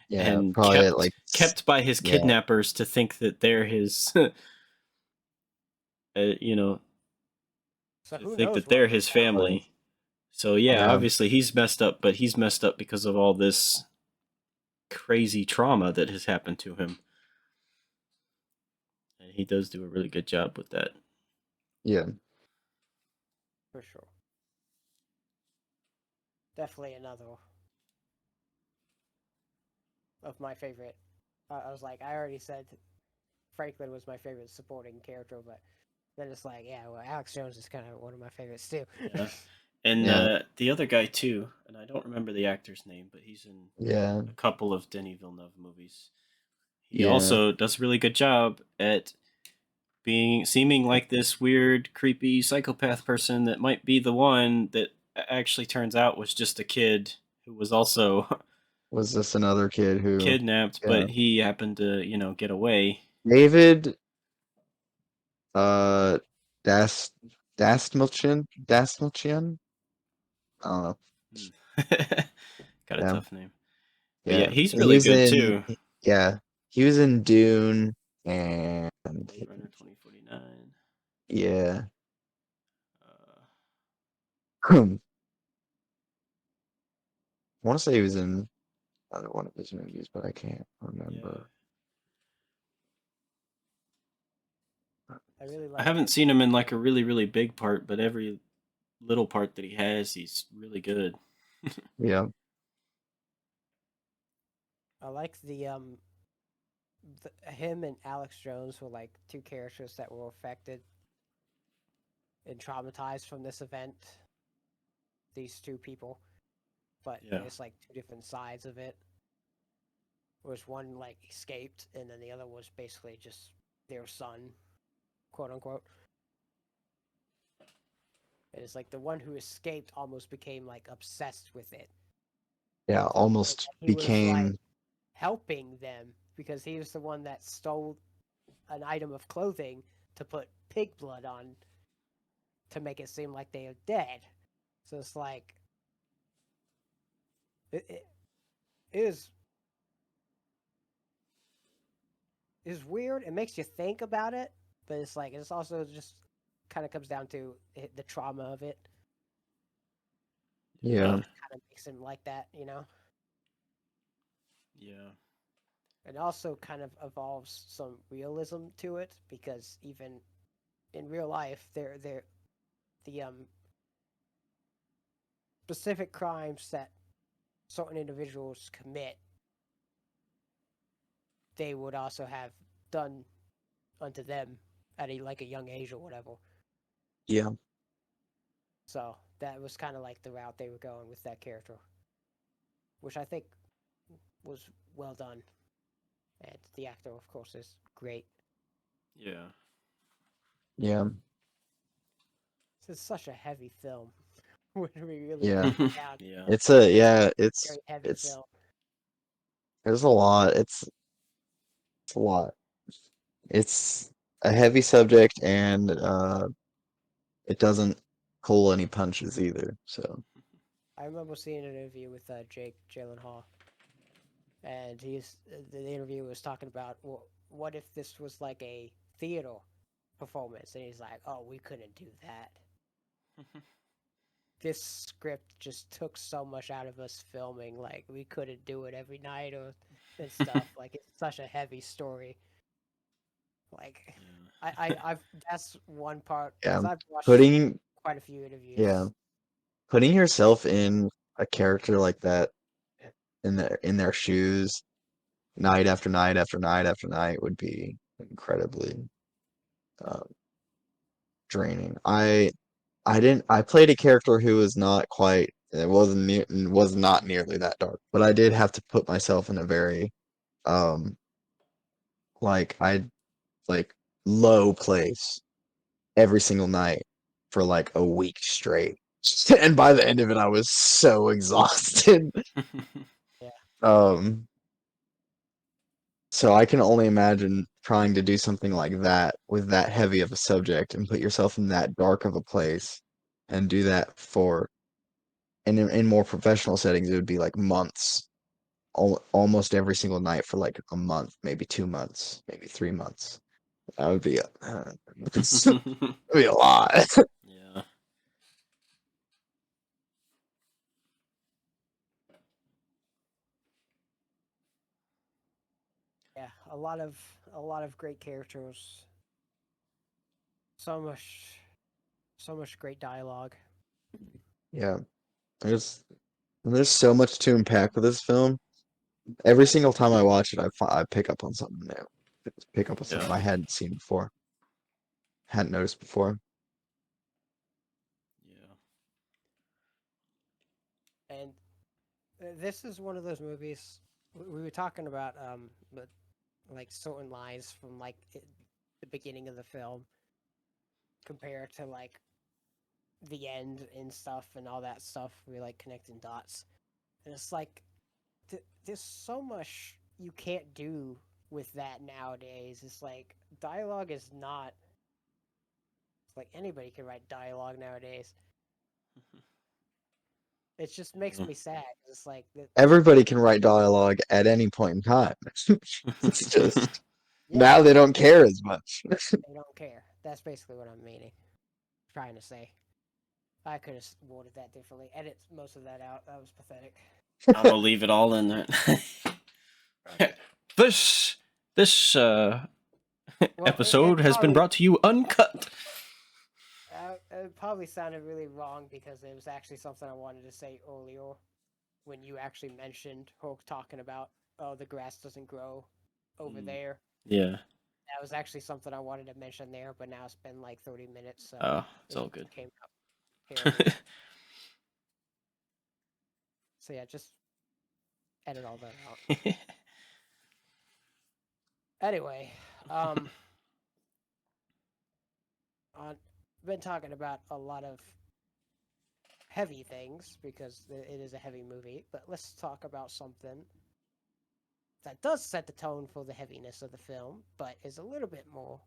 Yeah, and probably at, like, kept by his yeah, kidnappers to think that they're his, you know, So to who think knows that what they're went his down? right. family. So yeah, Yeah, obviously he's messed up, but he's messed up because of all this crazy trauma that has happened to him. And he does do a really good job with that. yeah, For sure. Definitely another of my favorite. I was like, I already said Franklin was my favorite supporting character, but then it's like, yeah, well, Alex Jones is kind of one of my favorites too. Yeah. And yeah, the other guy too, and I don't remember the actor's name, but he's in yeah, a couple of Denis Villeneuve movies. He yeah. also does a really good job at being seeming like this weird, creepy psychopath person that might be the one that actually turns out was just a kid who was also Was this another kid who, kidnapped, yeah, but he happened to, get away. David, uh, Das, Dastmalchian? I don't know. Hmm. Got a Yeah, tough name. But yeah, yeah. he's He really was good in, too. yeah, he was in Dune, and Blade Runner 2049. yeah. Uh, I want to say he was in another one of his movies, but I can't yeah. remember. I really I like haven't his. seen him in like a really, really big part, but every little part that he has, he's really good. Yeah, I like him and Alex Jones were like two characters that were affected and traumatized from this event. These two people, but Yeah. it's like two different sides of it. Was one like escaped, and then the other was basically just their son, quote unquote. And it's like the one who escaped almost became like obsessed with it yeah, to the point almost that he was like became, helping them because he was the one that stole an item of clothing to put pig blood on to make it seem like they are dead. So it's like it, it, it is weird. It makes you think about it, but it's like it's also just kind of comes down to the trauma of it. yeah, Yeah. Kind of makes him like that, you know. Yeah. It also kind of evolves some realism to it because even in real life, they're the specific crimes that certain individuals commit, they would also have done unto them at a young age or whatever. yeah, So that was kind of like the route they were going with that character, which I think was well done. And the actor, of course, is great. Yeah. yeah, This is such a heavy film when we really yeah. break it down. Yeah. It's a, yeah, Very heavy it's, film. there's a lot. It's a lot. It's a heavy subject, and it doesn't pull any punches either. So, I remember seeing an interview with Jake Gyllenhaal, and the interview was talking about, well, what if this was like a theater performance, and he's like, oh, we couldn't do that. This script just took so much out of us filming. Like we couldn't do it every night or and stuff. Like it's such a heavy story. Like I've that's one part yeah, because I've watched putting, quite a few yeah, interviews. putting yourself in a character like that, in their shoes, night after night after night after night, would be incredibly uh, draining. I played a character who was not quite, it was not nearly that dark, but I did have to put myself in a very um like I like low place every single night for like a week straight. And by the end of it I was so exhausted. Yeah, Um so I can only imagine trying to do something like that with that heavy of a subject and put yourself in that dark of a place and do that for and in more professional settings, it would be like months, almost every single night for like a month, maybe 2 months, maybe 3 months. That would be that'd be a lot. Yeah. Yeah, a lot of great characters. So much so much great dialogue. Yeah, there's there's so much to unpack with this film. Every single time I watch it, I pick up on something new. Pick up on something Yeah. I hadn't seen before, hadn't noticed before. Yeah. And this is one of those movies we were talking about but like certain lines from like the beginning of the film compared to like the end and stuff and all that stuff. We like connecting dots. And it's like there's so much you can't do with that nowadays. It's like dialogue is not. It's like anybody can write dialogue nowadays. It just makes Yeah. me sad. It's like Everybody can write dialogue at any point in time. It's just yeah, now they don't care as much. they don't care. That's basically what I'm meaning. Trying to say. I could have worded that differently. Edit most of that out. That was pathetic. I'm gonna leave it all in there. this this Well, episode has been brought to you uncut. it probably sounded really wrong because it was actually something I wanted to say earlier when you actually mentioned Hulk talking about, oh, the grass doesn't grow over Mm, there. yeah. That was actually something I wanted to mention there, but now it's been like 30 minutes, so Oh, it's it all good. came out terribly. So yeah, just edit all that out. Anyway, um, on been talking about a lot of heavy things because it is a heavy movie, but let's talk about something that does set the tone for the heaviness of the film, but is a little bit more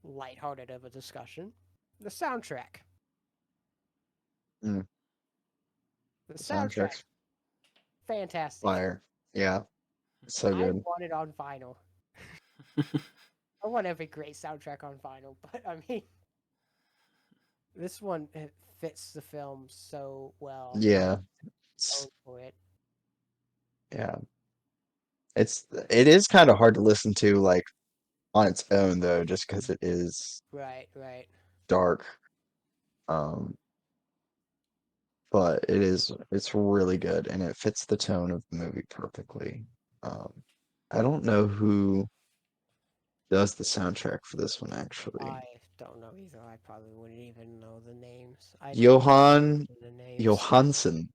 lighthearted of a discussion. The soundtrack. Mm, The the soundtrack, soundtrack's fantastic. fire. Yeah, so I good. want it on vinyl. I want every great soundtrack on vinyl, but I mean, this one it fits the film so well. Yeah, Tone it's, for it, yeah. It is kind of hard to listen to like on its own though, just because it is right, right. dark. Um, but it's really good and it fits the tone of the movie perfectly. Um, I don't know who does the soundtrack for this one actually. I don't know either. I probably wouldn't even know the names. I don't Johan know the names. Johansson.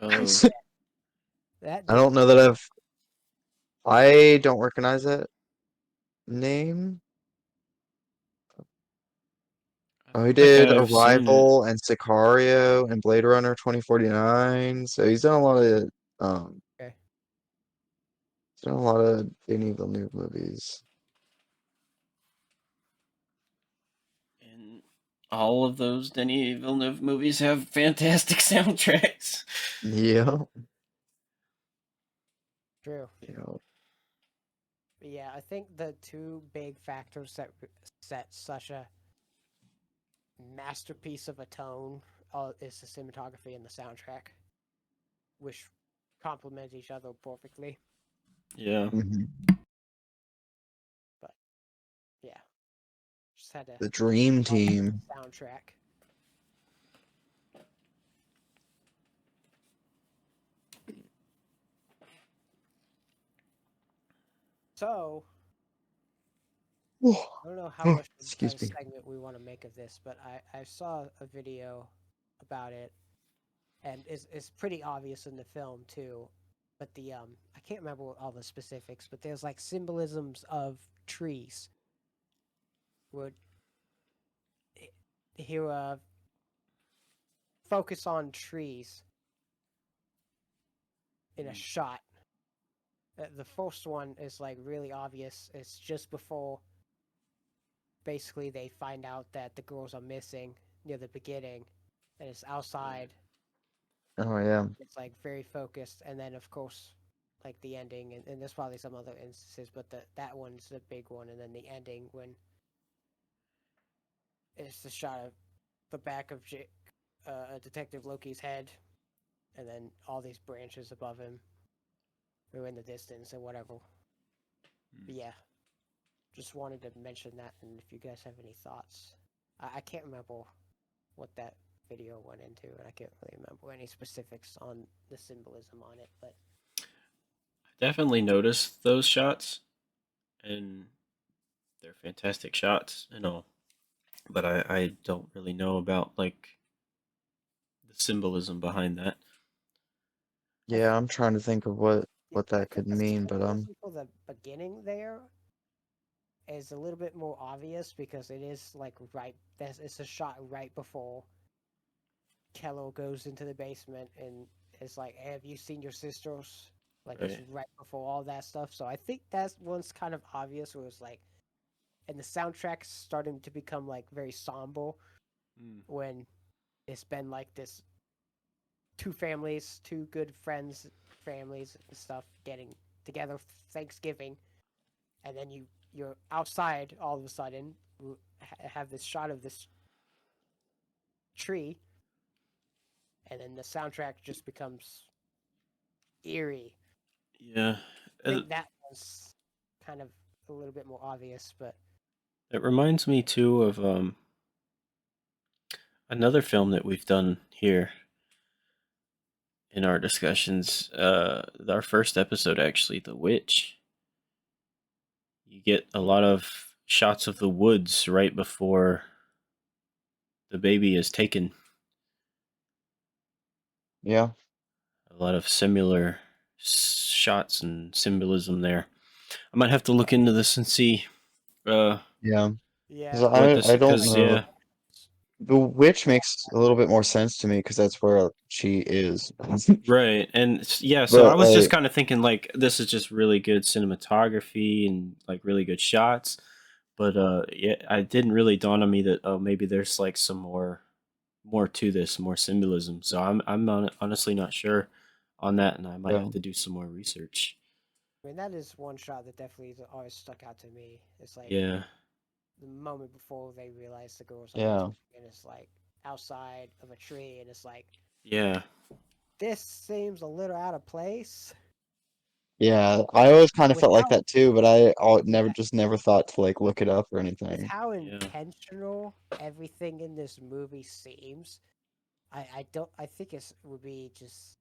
Oh, I That don't dude. know that I don't recognize that name. I Oh, he feel like did I've seen it. Arrival and Sicario and Blade Runner 2049. So um Okay. he's done a lot of Denis Villeneuve movies. And all of those Denis Villeneuve movies have fantastic soundtracks. Yeah. True. Yeah. But yeah, I think the two big factors that set such a masterpiece of a tone is the cinematography and the soundtrack, which complement each other perfectly. Yeah. Mhm. But yeah, just had to The Dream talk about Team. the soundtrack. So I don't know how much of a Excuse me. segment we want to make of this, but I saw a video about it, and it's pretty obvious in the film too. But I can't remember all the specifics, but there's like symbolisms of trees. Would he focus on trees in a Mm. shot? The first one is like really obvious. It's just before basically they find out that the girls are missing near the beginning, and it's outside. Oh yeah. It's like very focused, and then of course, like the ending, and there's probably some other instances, but that one's the big one, and then the ending when it's the shot of the back of Detective Loki's head, and then all these branches above him, or in the distance, and whatever. But yeah, just wanted to mention that, and if you guys have any thoughts, I can't remember what that video went into, and I can't really remember any specifics on the symbolism on it, but Definitely noticed those shots, and they're fantastic shots and all. But I don't really know about like the symbolism behind that. Yeah, I'm trying to think of what I that think could the mean, but symbolism for the beginning there is a little bit more obvious because it is like right. It's a shot right before Kello goes into the basement and it's like, hey, "Have you seen your sisters?" Like it's Right. right before all that stuff. So I think that one's kind of obvious. Where it's like, and the soundtrack's starting to become like very somber Mm. when it's been like this two families, two good friends, families and stuff getting together for Thanksgiving, and then you're outside all of a sudden have this shot of this tree, and then the soundtrack just becomes eerie. Yeah. I think that was kind of a little bit more obvious, but It reminds me too of another film that we've done here in our discussions. Our first episode, actually, The Witch. You get a lot of shots of the woods right before the baby is taken. yeah, A lot of similar shots and symbolism there. I might have to look into this and see yeah. 'Cause yeah, what I this, don't because know. yeah, The witch makes a little bit more sense to me because that's where she is. right, and yeah. So I But was just like, kind of thinking like this is just really good cinematography and like really good shots, but yeah, it didn't really dawn on me that oh maybe there's like some more to this, more symbolism. So honestly not sure on that, and I might yeah, have to do some more research. I mean that is one shot that definitely always stuck out to me. It's like Yeah, the moment before they realize the girl's like yeah, missing, and it's like outside of a tree, and it's like yeah. this seems a little out of place yeah. I always kind of with felt like how that too, but never thought to like look it up or with anything. how Yeah. intentional everything in this movie seems. I don't I think it would be just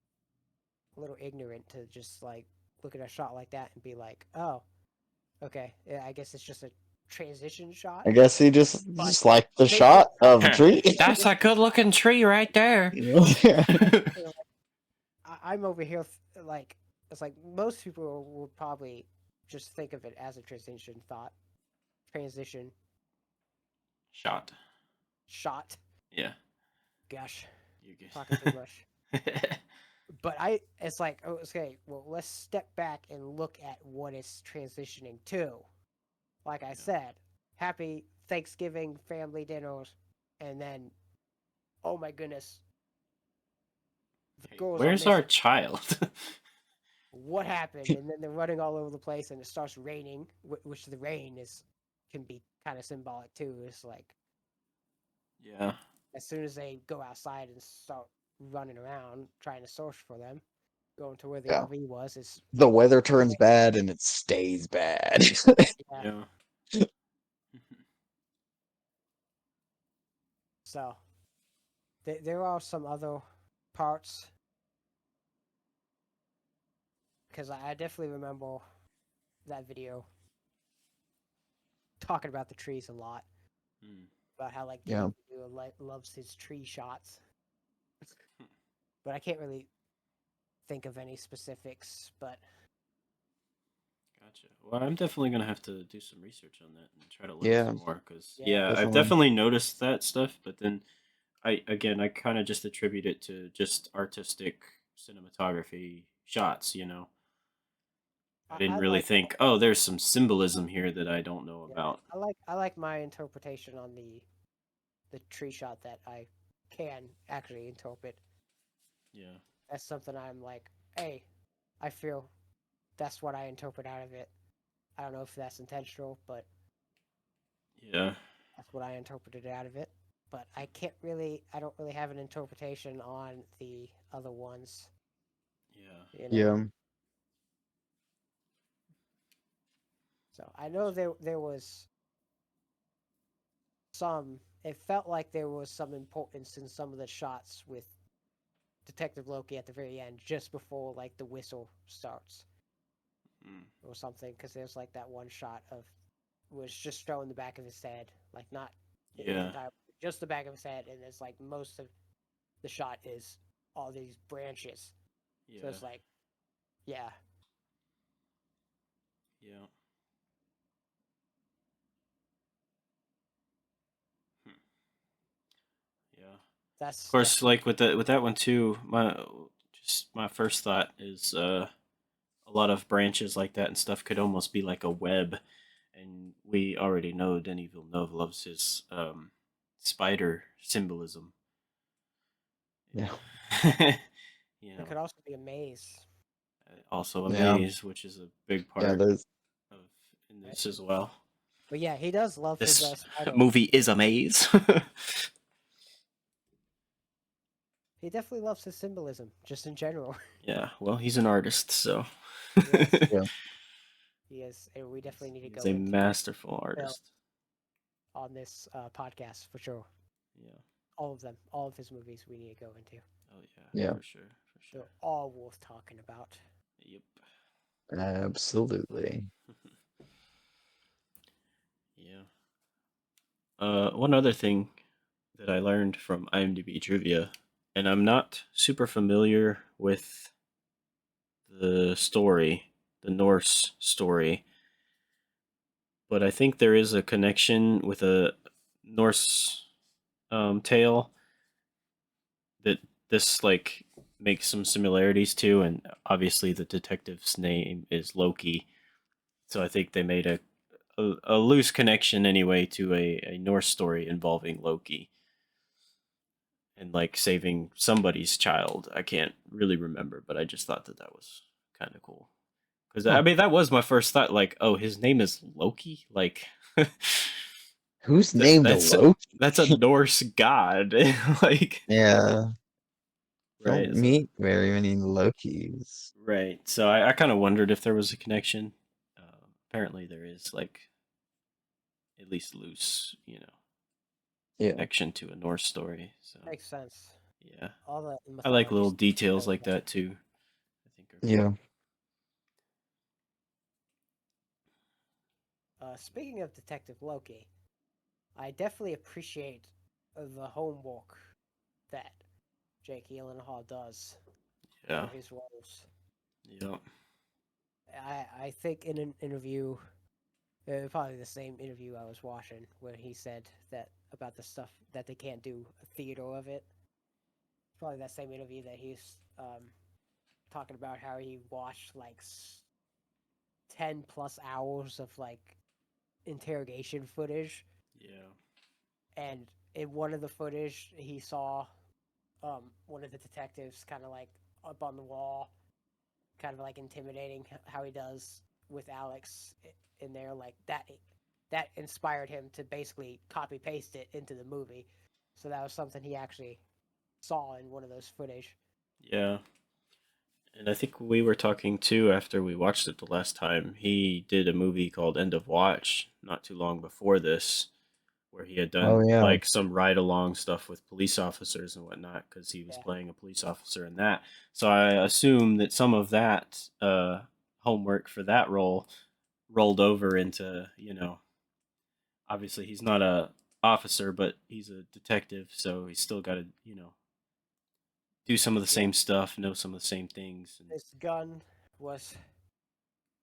a little ignorant to just like look at a shot like that and be like, oh, okay, yeah, I guess it's just a transition shot. I guess he But just liked the they put shot of the tree. That's a good looking tree right there. Yeah. you know, I'm over here like it's like most people would probably just think of it as a transition Shot. shot. Yeah. Gosh, You talking too good. much. But it's like, oh, okay, well, let's step back and look at what it's transitioning to. Like I Yeah. said, happy Thanksgiving family dinners, and then, oh my goodness, the Hey, girls are where's our missing. child? What happened? And then they're running all over the place, and it starts raining, which the rain is can be kind of symbolic too. It's like Yeah. as soon as they go outside and start running around trying to search for them, going to where the Yeah. RV was, it's The weather turns bad and it stays bad. yeah. Yeah. So there are some other parts because I definitely remember that video talking about the trees a lot, Hmm. about how like Yeah. Danny loves his tree shots, but I can't really think of any specifics. But Gotcha. Well, I'm definitely gonna have to do some research on that and try to look Yeah, some more because yeah, yeah, I've definitely. definitely noticed that stuff, but then I kind of just attribute it to just artistic cinematography shots. I didn't I really like think, oh, there's some symbolism here that I don't know yeah, about. I like my interpretation on the tree shot that I can actually interpret. Yeah. That's something I'm like, hey, I feel that's what I interpret out of it. I don't know if that's intentional, but Yeah. that's what I interpreted out of it. But I don't really have an interpretation on the other ones, Yeah. you know? Yeah. So I know there was it felt like there was some importance in some of the shots with Detective Loki at the very end, just before like the whistle starts Mm. or something, because there's like that one shot of was just showing the back of his head, like not his Yeah. entire, just the back of his head, and it's like most of the shot is all these branches. So Yeah. it's like, yeah, Yeah. Hmm. Yeah. Of that's course, definitely like with that one too, my first thought is a lot of branches like that and stuff could almost be like a web, and we already know Denis Villeneuve loves his spider symbolism. Yeah. Yeah. you it know, could also be a maze, also a Yeah. maze, which is a big Yeah. part There's of in right? this as well. But yeah, he does love his This spider. movie is a maze. He definitely loves his symbolism, just in general. Yeah, well, he's an artist, so Yes, yeah. he is, and we definitely need to he's go a into masterful film artist. on this podcast for sure. Yeah. All of them, all of his movies, we need to go into. Oh yeah, Yeah. for sure, for They're sure. all worth talking about. Yep. Absolutely. Yeah. One other thing that I learned from IMDb trivia, and I'm not super familiar with the story, the Norse story, but I think there is a connection with a Norse tale that this like makes some similarities to, and obviously the detective's name is Loki, so I think they made a loose connection anyway to a Norse story involving Loki and like saving somebody's child. I can't really remember, but I just thought that that was kind of cool. Because I Huh. mean, that was my first thought. Like, oh, his name is Loki. Like, Who's named that's Loki? that's a Norse god. Like, Yeah. Don't right? So meet very many Lokis. right. So I kind of wondered if there was a connection. Apparently, there is. Like, at least loose, Yeah. connection to a Norse story. So Makes sense. yeah, All the I like mythology little stuff is details very like that too. I think are Yeah. cool. Speaking of Detective Loki, I definitely appreciate the homework that Jake Gyllenhaal does Yeah, for his roles. yeah, I think in an interview, probably the same interview I was watching, where he said that about the stuff that they can't do a theater of it. Probably that same interview that he's talking about how he watched like 10 plus hours of like interrogation footage, yeah, and in one of the footage he saw one of the detectives kind of like up on the wall, kind of like intimidating how he does with Alex in there, like that inspired him to basically copy paste it into the movie. So that was something he actually saw in one of those footage. yeah. And I think we were talking too after we watched it the last time. He did a movie called End of Watch not too long before this, where he had Oh done yeah. like some ride along stuff with police officers and whatnot because he was Yeah, playing a police officer in that. So I assume that some of that homework for that role rolled over into, obviously he's not a officer, but he's a detective, so he's still got to, do some of the yeah. same stuff, know some of the same things, and His gun was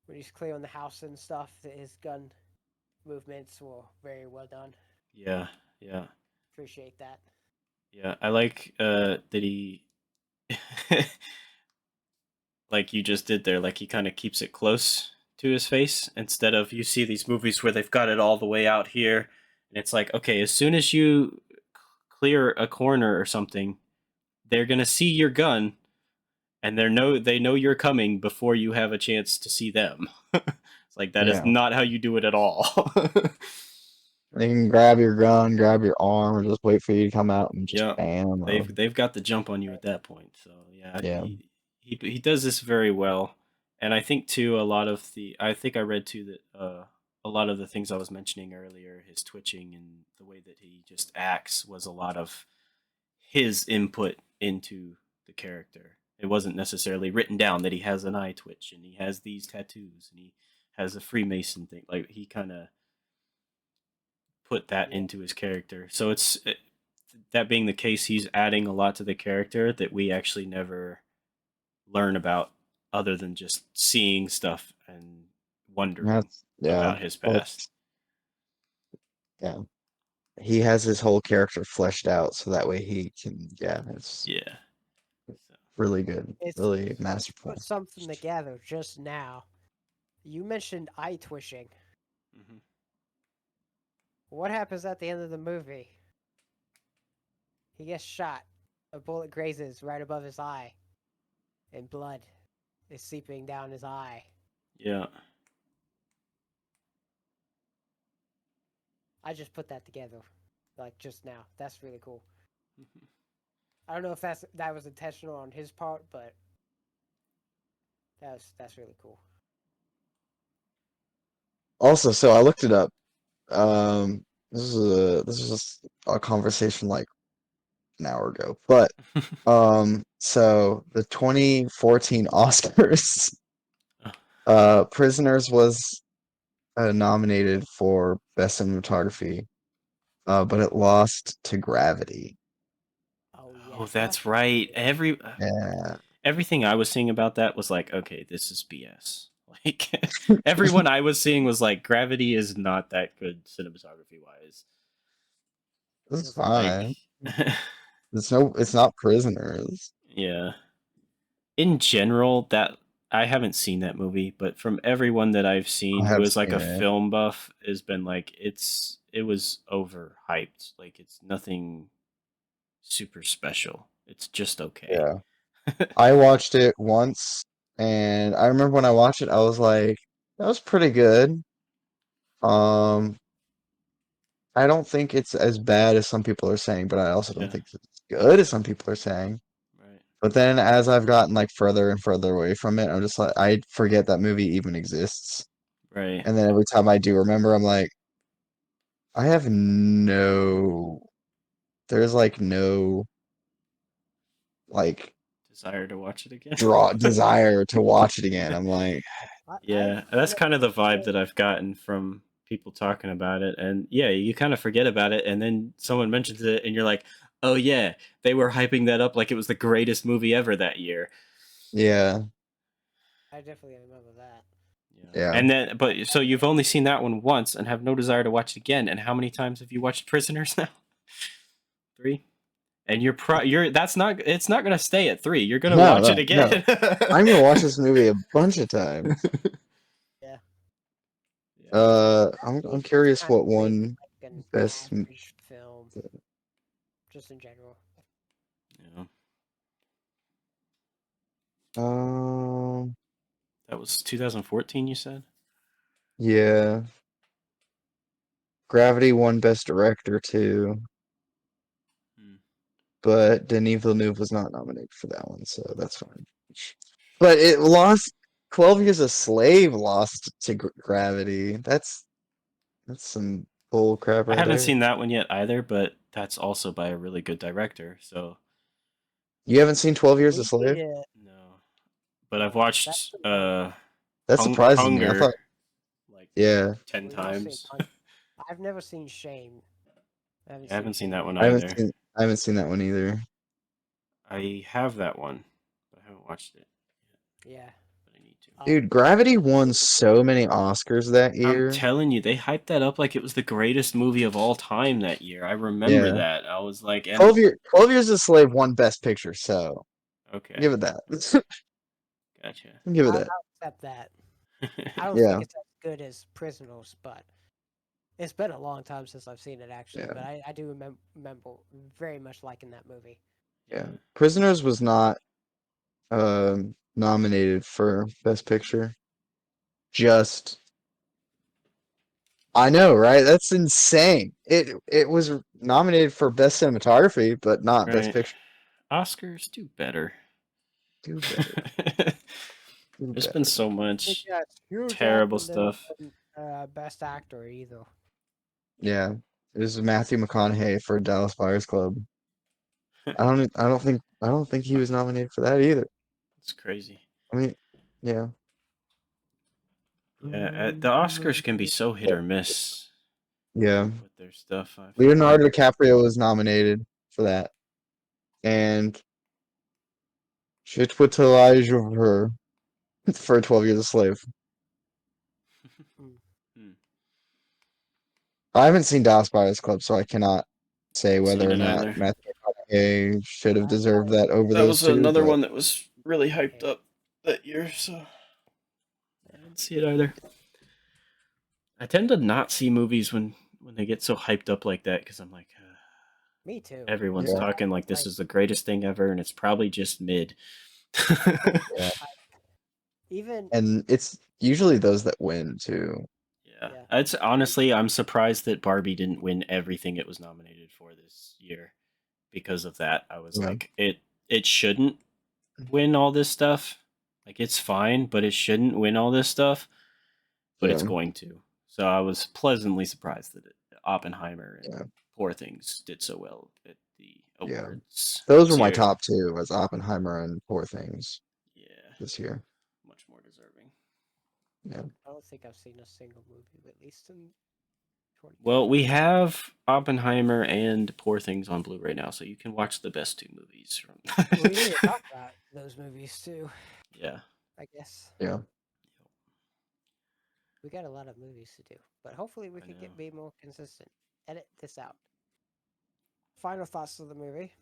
when he's clearing the house and stuff. His gun movements were very well done. yeah, yeah, Appreciate that. yeah. I like that he, like you just did there, like he kind of keeps it close to his face instead of you see these movies where they've got it all the way out here, and it's like, okay, as soon as you clear a corner or something, they're gonna see your gun, and they know you're coming before you have a chance to see them. It's like that is Yeah. not how you do it at all. They can grab your gun, grab your arm, or just wait for you to come out and just Yeah, bam. they've got the jump on you at that point. So yeah, Yeah. he does this very well, and I think too a lot of the I think I read too that a lot of the things I was mentioning earlier, his twitching and the way that he just acts was a lot of his input into the character. It wasn't necessarily written down that he has an eye twitch and he has these tattoos and he has a Freemason thing. Like he kind of put that Yeah. into his character. So that being the case, he's adding a lot to the character that we actually never learn about, other than just seeing stuff and wondering Yeah. about his Well, past. yeah. He has his whole character fleshed out so that way he can, yeah, it's Yeah. So, really good. It's Really to masterful. put something together just now. You mentioned eye twitching. mhm. What happens at the end of the movie? He gets shot. A bullet grazes right above his eye, and blood is seeping down his eye. Yeah. I just put that together, like just now. That's really cool. Mhm. I don't know if that was intentional on his part, but that's really cool. Also, so I looked it up. This is just a conversation like an hour ago. But so the 2014 Oscars, Prisoners was nominated for Best Cinematography, but it lost to Gravity. Oh yeah, Oh, I forgot that's that was right. it. Yeah. Everything I was seeing about that was like, okay, this is BS. Like everyone I was seeing was like, Gravity is not that good cinematography wise. It's Doesn't look Like, fine. It's not Prisoners. yeah. In general, that I haven't seen that movie, but from everyone that I've seen I who have is like seen a it. film buff has been like, it was overhyped. Like it's nothing super special. It's just okay. Yeah. I watched it once, and I remember when I watched it, I was like, that was pretty good. Um, I don't think it's as bad as some people are saying, but I also don't Yeah. think it's as good as some people are saying. Right. But then as I've gotten like further and further away from it, I'm just like, I forget that movie even exists. Right. And then every time I do remember, I'm like, I have there's like no like Desire to watch it again. desire to watch it again. I'm like, I've Yeah, that's never kind of the vibe seen that I've gotten from people talking about it. And yeah, you kind of forget about it, and then someone mentions it, and you're like, oh, yeah, they were hyping that up like it was the greatest movie ever that year. yeah, I definitely remember that. Yeah. yeah. And then, but so you've only seen that one once and have no desire to watch it again. And how many times have you watched Prisoners now? Three? And that's not, it's not going to stay at three. You're going to No, watch it no, no. again. I'm gonna watch this movie a bunch of times. Yeah. Yeah. I'm It's curious kind of what rated one like an best. average film, just in general. Yeah. Um, That was 2014, you said? yeah, Gravity won Best Director too, Hmm. but Denis Villeneuve was not nominated for that one, so that's fine. But it lost. 12 Years a Slave lost to Gravity. That's some bull crap I right haven't there. seen that one yet either, but that's also by a really good director. So You haven't seen 12 Years a We Slave? need to. no, but I've No, that's watched another one. That surprises me. I Hunger thought, like yeah, 10 We've all seen times. Hunger. I've never seen Shame. I haven't Yeah, I seen haven't seen Shame that one yet. either. I haven't seen that one either. I have that one, but I haven't watched it yet. Yeah. But I need to. Dude, Gravity won so many Oscars that I'm year. telling you, they hyped that up like it was the greatest movie of all time that year. I remember Yeah. that. I was like, and 12 Years a Slave won Best Picture, so okay, give it that. gotcha. Give it I'll that. accept that. I don't think Yeah. it's as good as Prisoners, but It's been a long time since I've seen it actually, Yeah. but I do remember very much liking that movie. Yeah. Prisoners was not nominated for Best Picture. Just I know, right? That's insane. It was nominated for Best Cinematography, but not Best Right. Picture. Oscars do better. Do better. Do There's been better. so I think much that's Hugh terrible Jackman stuff. didn't win Best Actor either. Yeah. It was Matthew McConaughey for Dallas Buyers Club. I don't think he was nominated for that either. It's crazy. I mean, yeah. Yeah, the Oscars can be so hit or miss Yeah. with their stuff. I feel like. Leonardo DiCaprio was nominated for that. And Chiwetel for 12 Years a Slave. Hmm. Hmm. I haven't seen Dallas Buyers Club, so I cannot say Haven't seen whether or it not either. Matthew McConaughey should have I saw deserved it. that over That those was two, another but one that was really hyped Okay. up that year, so I didn't see it either. I tend to not see movies when they get so hyped up like that because I'm like, Me too. everyone's yeah, talking like this Like is the greatest thing ever, and it's probably just mid. yeah. I, even And it's usually those that win too. Yeah, yeah. it's honestly, I'm surprised that Barbie didn't win everything it was nominated for this year. Because of that, I was Yeah, like, it shouldn't win all this stuff. Like it's fine, but it shouldn't win all this stuff. But it's yeah, going to. So I was pleasantly surprised that Oppenheimer and yeah, Poor Things did so well at the yeah. awards Those were this my year. top two, as Oppenheimer and Poor Things Yeah, this year. much more deserving. Yeah. I don't think I've seen a single movie at least in Well, we 2025. have Oppenheimer and Poor Things on Blu-ray now, so you can watch the best two movies from. We need to talk about those movies too. Yeah. I guess Yeah. we got a lot of movies to do, but hopefully we I could know. be more consistent. Edit this out. Final thoughts of the movie.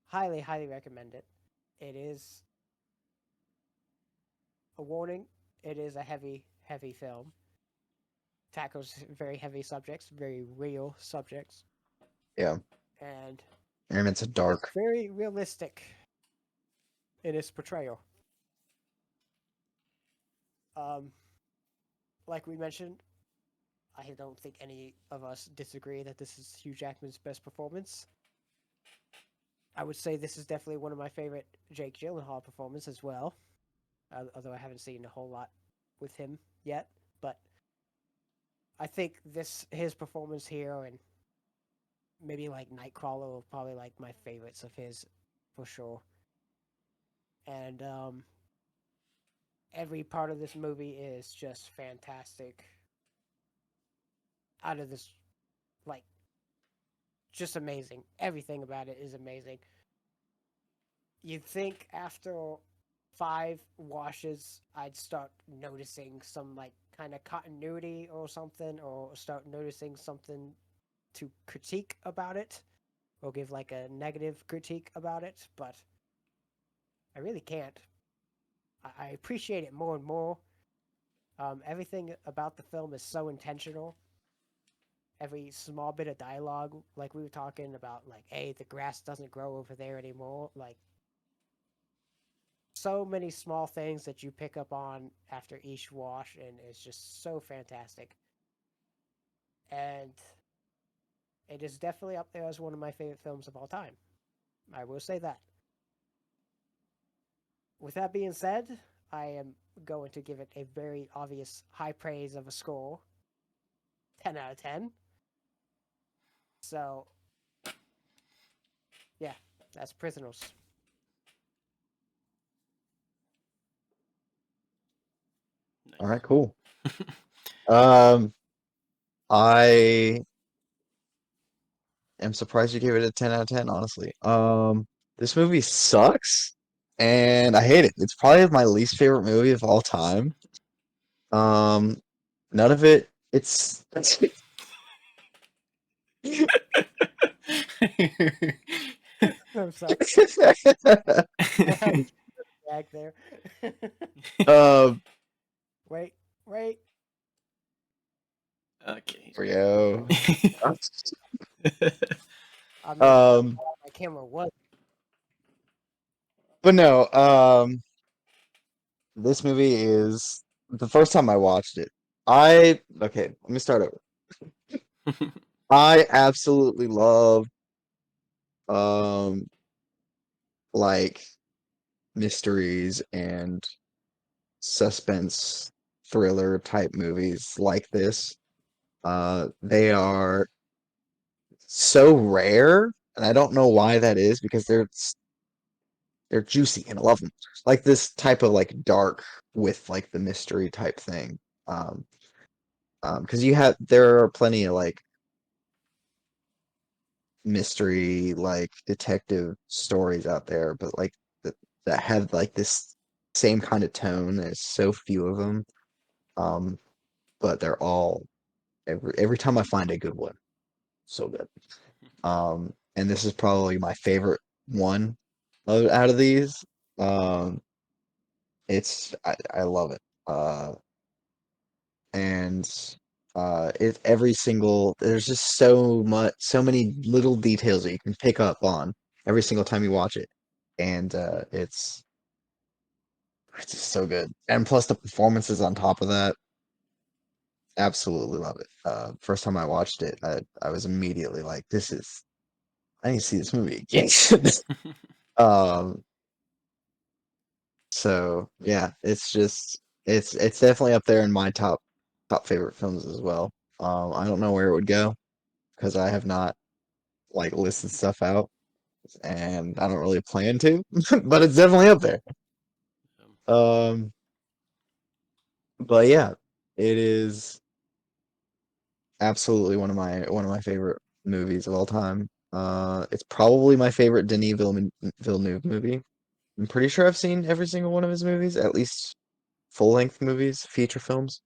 Highly, highly recommend it. It is a warning. It is a heavy, heavy film. Tackles very heavy subjects, very real subjects, Yeah. and And it's a it is dark. very realistic in its portrayal. Um, like we mentioned, I don't think any of us disagree that this is Hugh Jackman's best performance. I would say this is definitely one of my favorite Jake Gyllenhaal performances as well. Although I haven't seen a whole lot with him yet, but I think his performance here and maybe like Nightcrawler are probably like my favorites of his for sure. And every part of this movie is just fantastic. Out of this, like, just amazing. Everything about it is amazing. You'd think after 5 washes, I'd start noticing some like kind of continuity or something, or start noticing something to critique about it, or give like a negative critique about it, but I really can't. I appreciate it more and more. Everything about the film is so intentional. Every small bit of dialogue, like we were talking about, like, hey, the grass doesn't grow over there anymore. Like, so many small things that you pick up on after each wash, and it's just so fantastic. And it is definitely up there as one of my favorite films of all time. I will say that. With that being said, I am going to give it a very obvious high praise of a score, 10 out of 10. So, yeah, that's Prisoners. All Nice. right, cool. Um, I am surprised you gave it a 10 out of 10, honestly. This movie sucks and I hate it. It's probably my least favorite movie of all time. Um, none of it, it's I'm sorry. I had a gag there. um, wait, wait. Okay. Yo. I mean, Um, my camera was. but no, this movie is the first time I watched it. Okay, let me start over. I absolutely love um like mysteries and suspense thriller type movies like this. They are so rare, and I don't know why that is because they're juicy and I love them. Like this type of like dark with like the mystery type thing. Um, because there are plenty of like mystery like detective stories out there, but like that have like this same kind of tone. There's so few of them. Um, but they're all every time I find a good one, so good. And this is probably my favorite one out of these. Um, I love it. And it every single there's just so many little details that you can pick up on every single time you watch it, and it's just so good. And plus the performances on top of that, absolutely love it. First time I watched it, I was immediately like, I need to see this movie again. um, so yeah, it's definitely up there in my top favorite films as well. I don't know where it would go because I have not like listed stuff out, and I don't really plan to, but it's definitely up there. Um, but yeah, it is absolutely one of my favorite movies of all time. It's probably my favorite Villeneuve movie. I'm pretty sure I've seen every single one of his movies, at least full-length movies, feature films.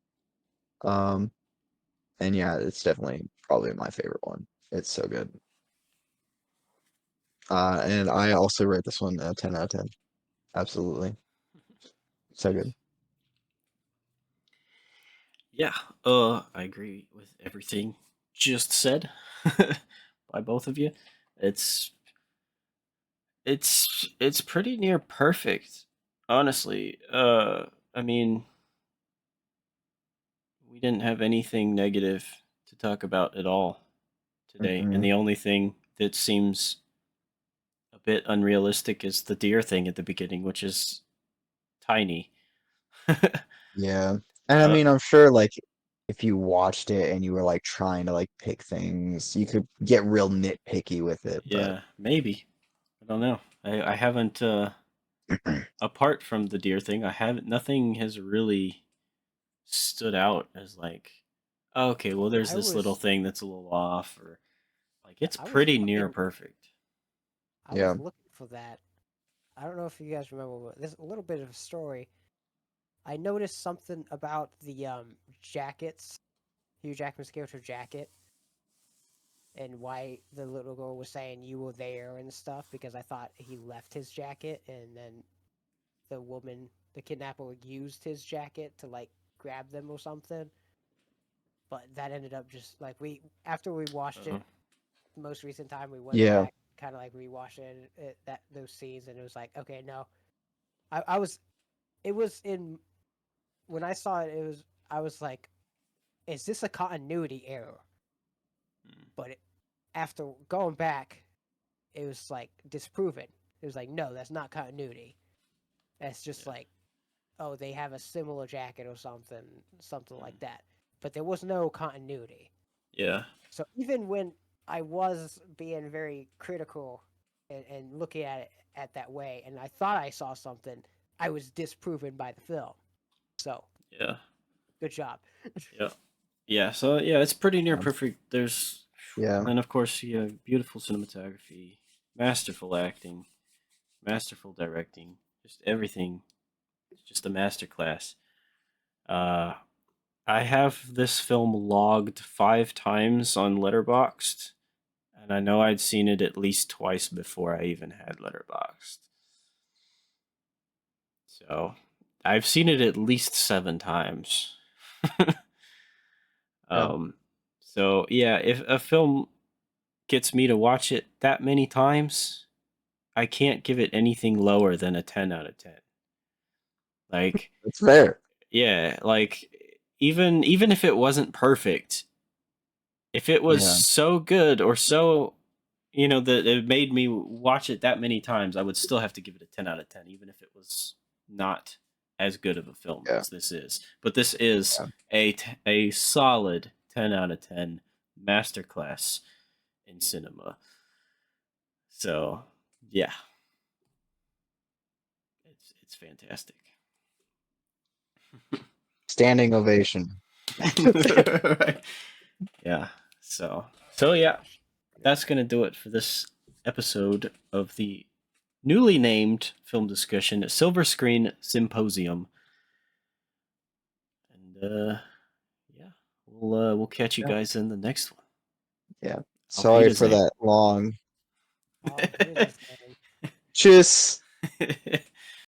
Um, and yeah, it's definitely probably my favorite one. It's so good. And I also rate this one a 10 out of 10. Absolutely. So Nice. good. Yeah, I agree with everything just said by both of you. It's it's pretty near perfect, honestly. I mean, we didn't have anything negative to talk about at all today, and Mm-mm. the only thing that seems a bit unrealistic is the deer thing at the beginning, which is tiny. Yeah. And I uh, mean, I'm sure like if you watched it and you were like trying to like pick things, you could get real nitpicky with it, but yeah, maybe. I don't know. I haven't. Apart from the deer thing, I haven't. Nothing has really stood out as like, oh, okay, well, there's I this little was thing that's a little off, or like it's I was pretty near looking perfect. I was yeah. looking for that. I don't know if you guys remember. But there's a little bit of a story. I noticed something about the jackets, Hugh Jackman's character jacket, and why the little girl was saying you were there and stuff. Because I thought he left his jacket, and then the kidnapper, used his jacket to like grab them or something. But that ended up just like after we watched Uh, it the most recent time we went Yeah. back, kind of like rewatched that those scenes, and it was like, okay, no, I was it was in when I saw it, I was like, is this a continuity error? mm, But after going back, it was like disproven. It was like, no, that's not continuity. That's just yeah, like, oh, they have a similar jacket or something mm, like that. But there was no continuity. yeah, So even when I was being very critical and looking at it at that way, and I thought I saw something, I was disproven by the film. So yeah, good job. yeah, yeah. So yeah, it's pretty near Um, perfect. There's, yeah. and then of course you have beautiful cinematography, masterful acting, masterful directing, just everything. It's just a masterclass. Uh, I have this film logged 5 times on Letterboxd, and I know I'd seen it at least twice before I even had Letterboxd. So I've seen it at least 7 times. Yeah. um, So yeah, if a film gets me to watch it that many times, I can't give it anything lower than a 10 out of 10. Like, It's fair. yeah, like even if it wasn't perfect, if it was Yeah. so good or so, that it made me watch it that many times, I would still have to give it a 10 out of 10, even if it was not as good of a film Yeah. as this is. But this is Yeah. a solid 10 out of 10 masterclass in cinema. So, yeah, it's fantastic. Standing ovation. Right. Yeah. So yeah, Gosh. that's going to do it for this episode of the newly named film discussion Silver Screen Symposium. And yeah, we'll catch you Yeah. guys in the next one. Yeah. Auf Sorry for Wiedersehen. that long. Auf Wiedersehen. Tschüss.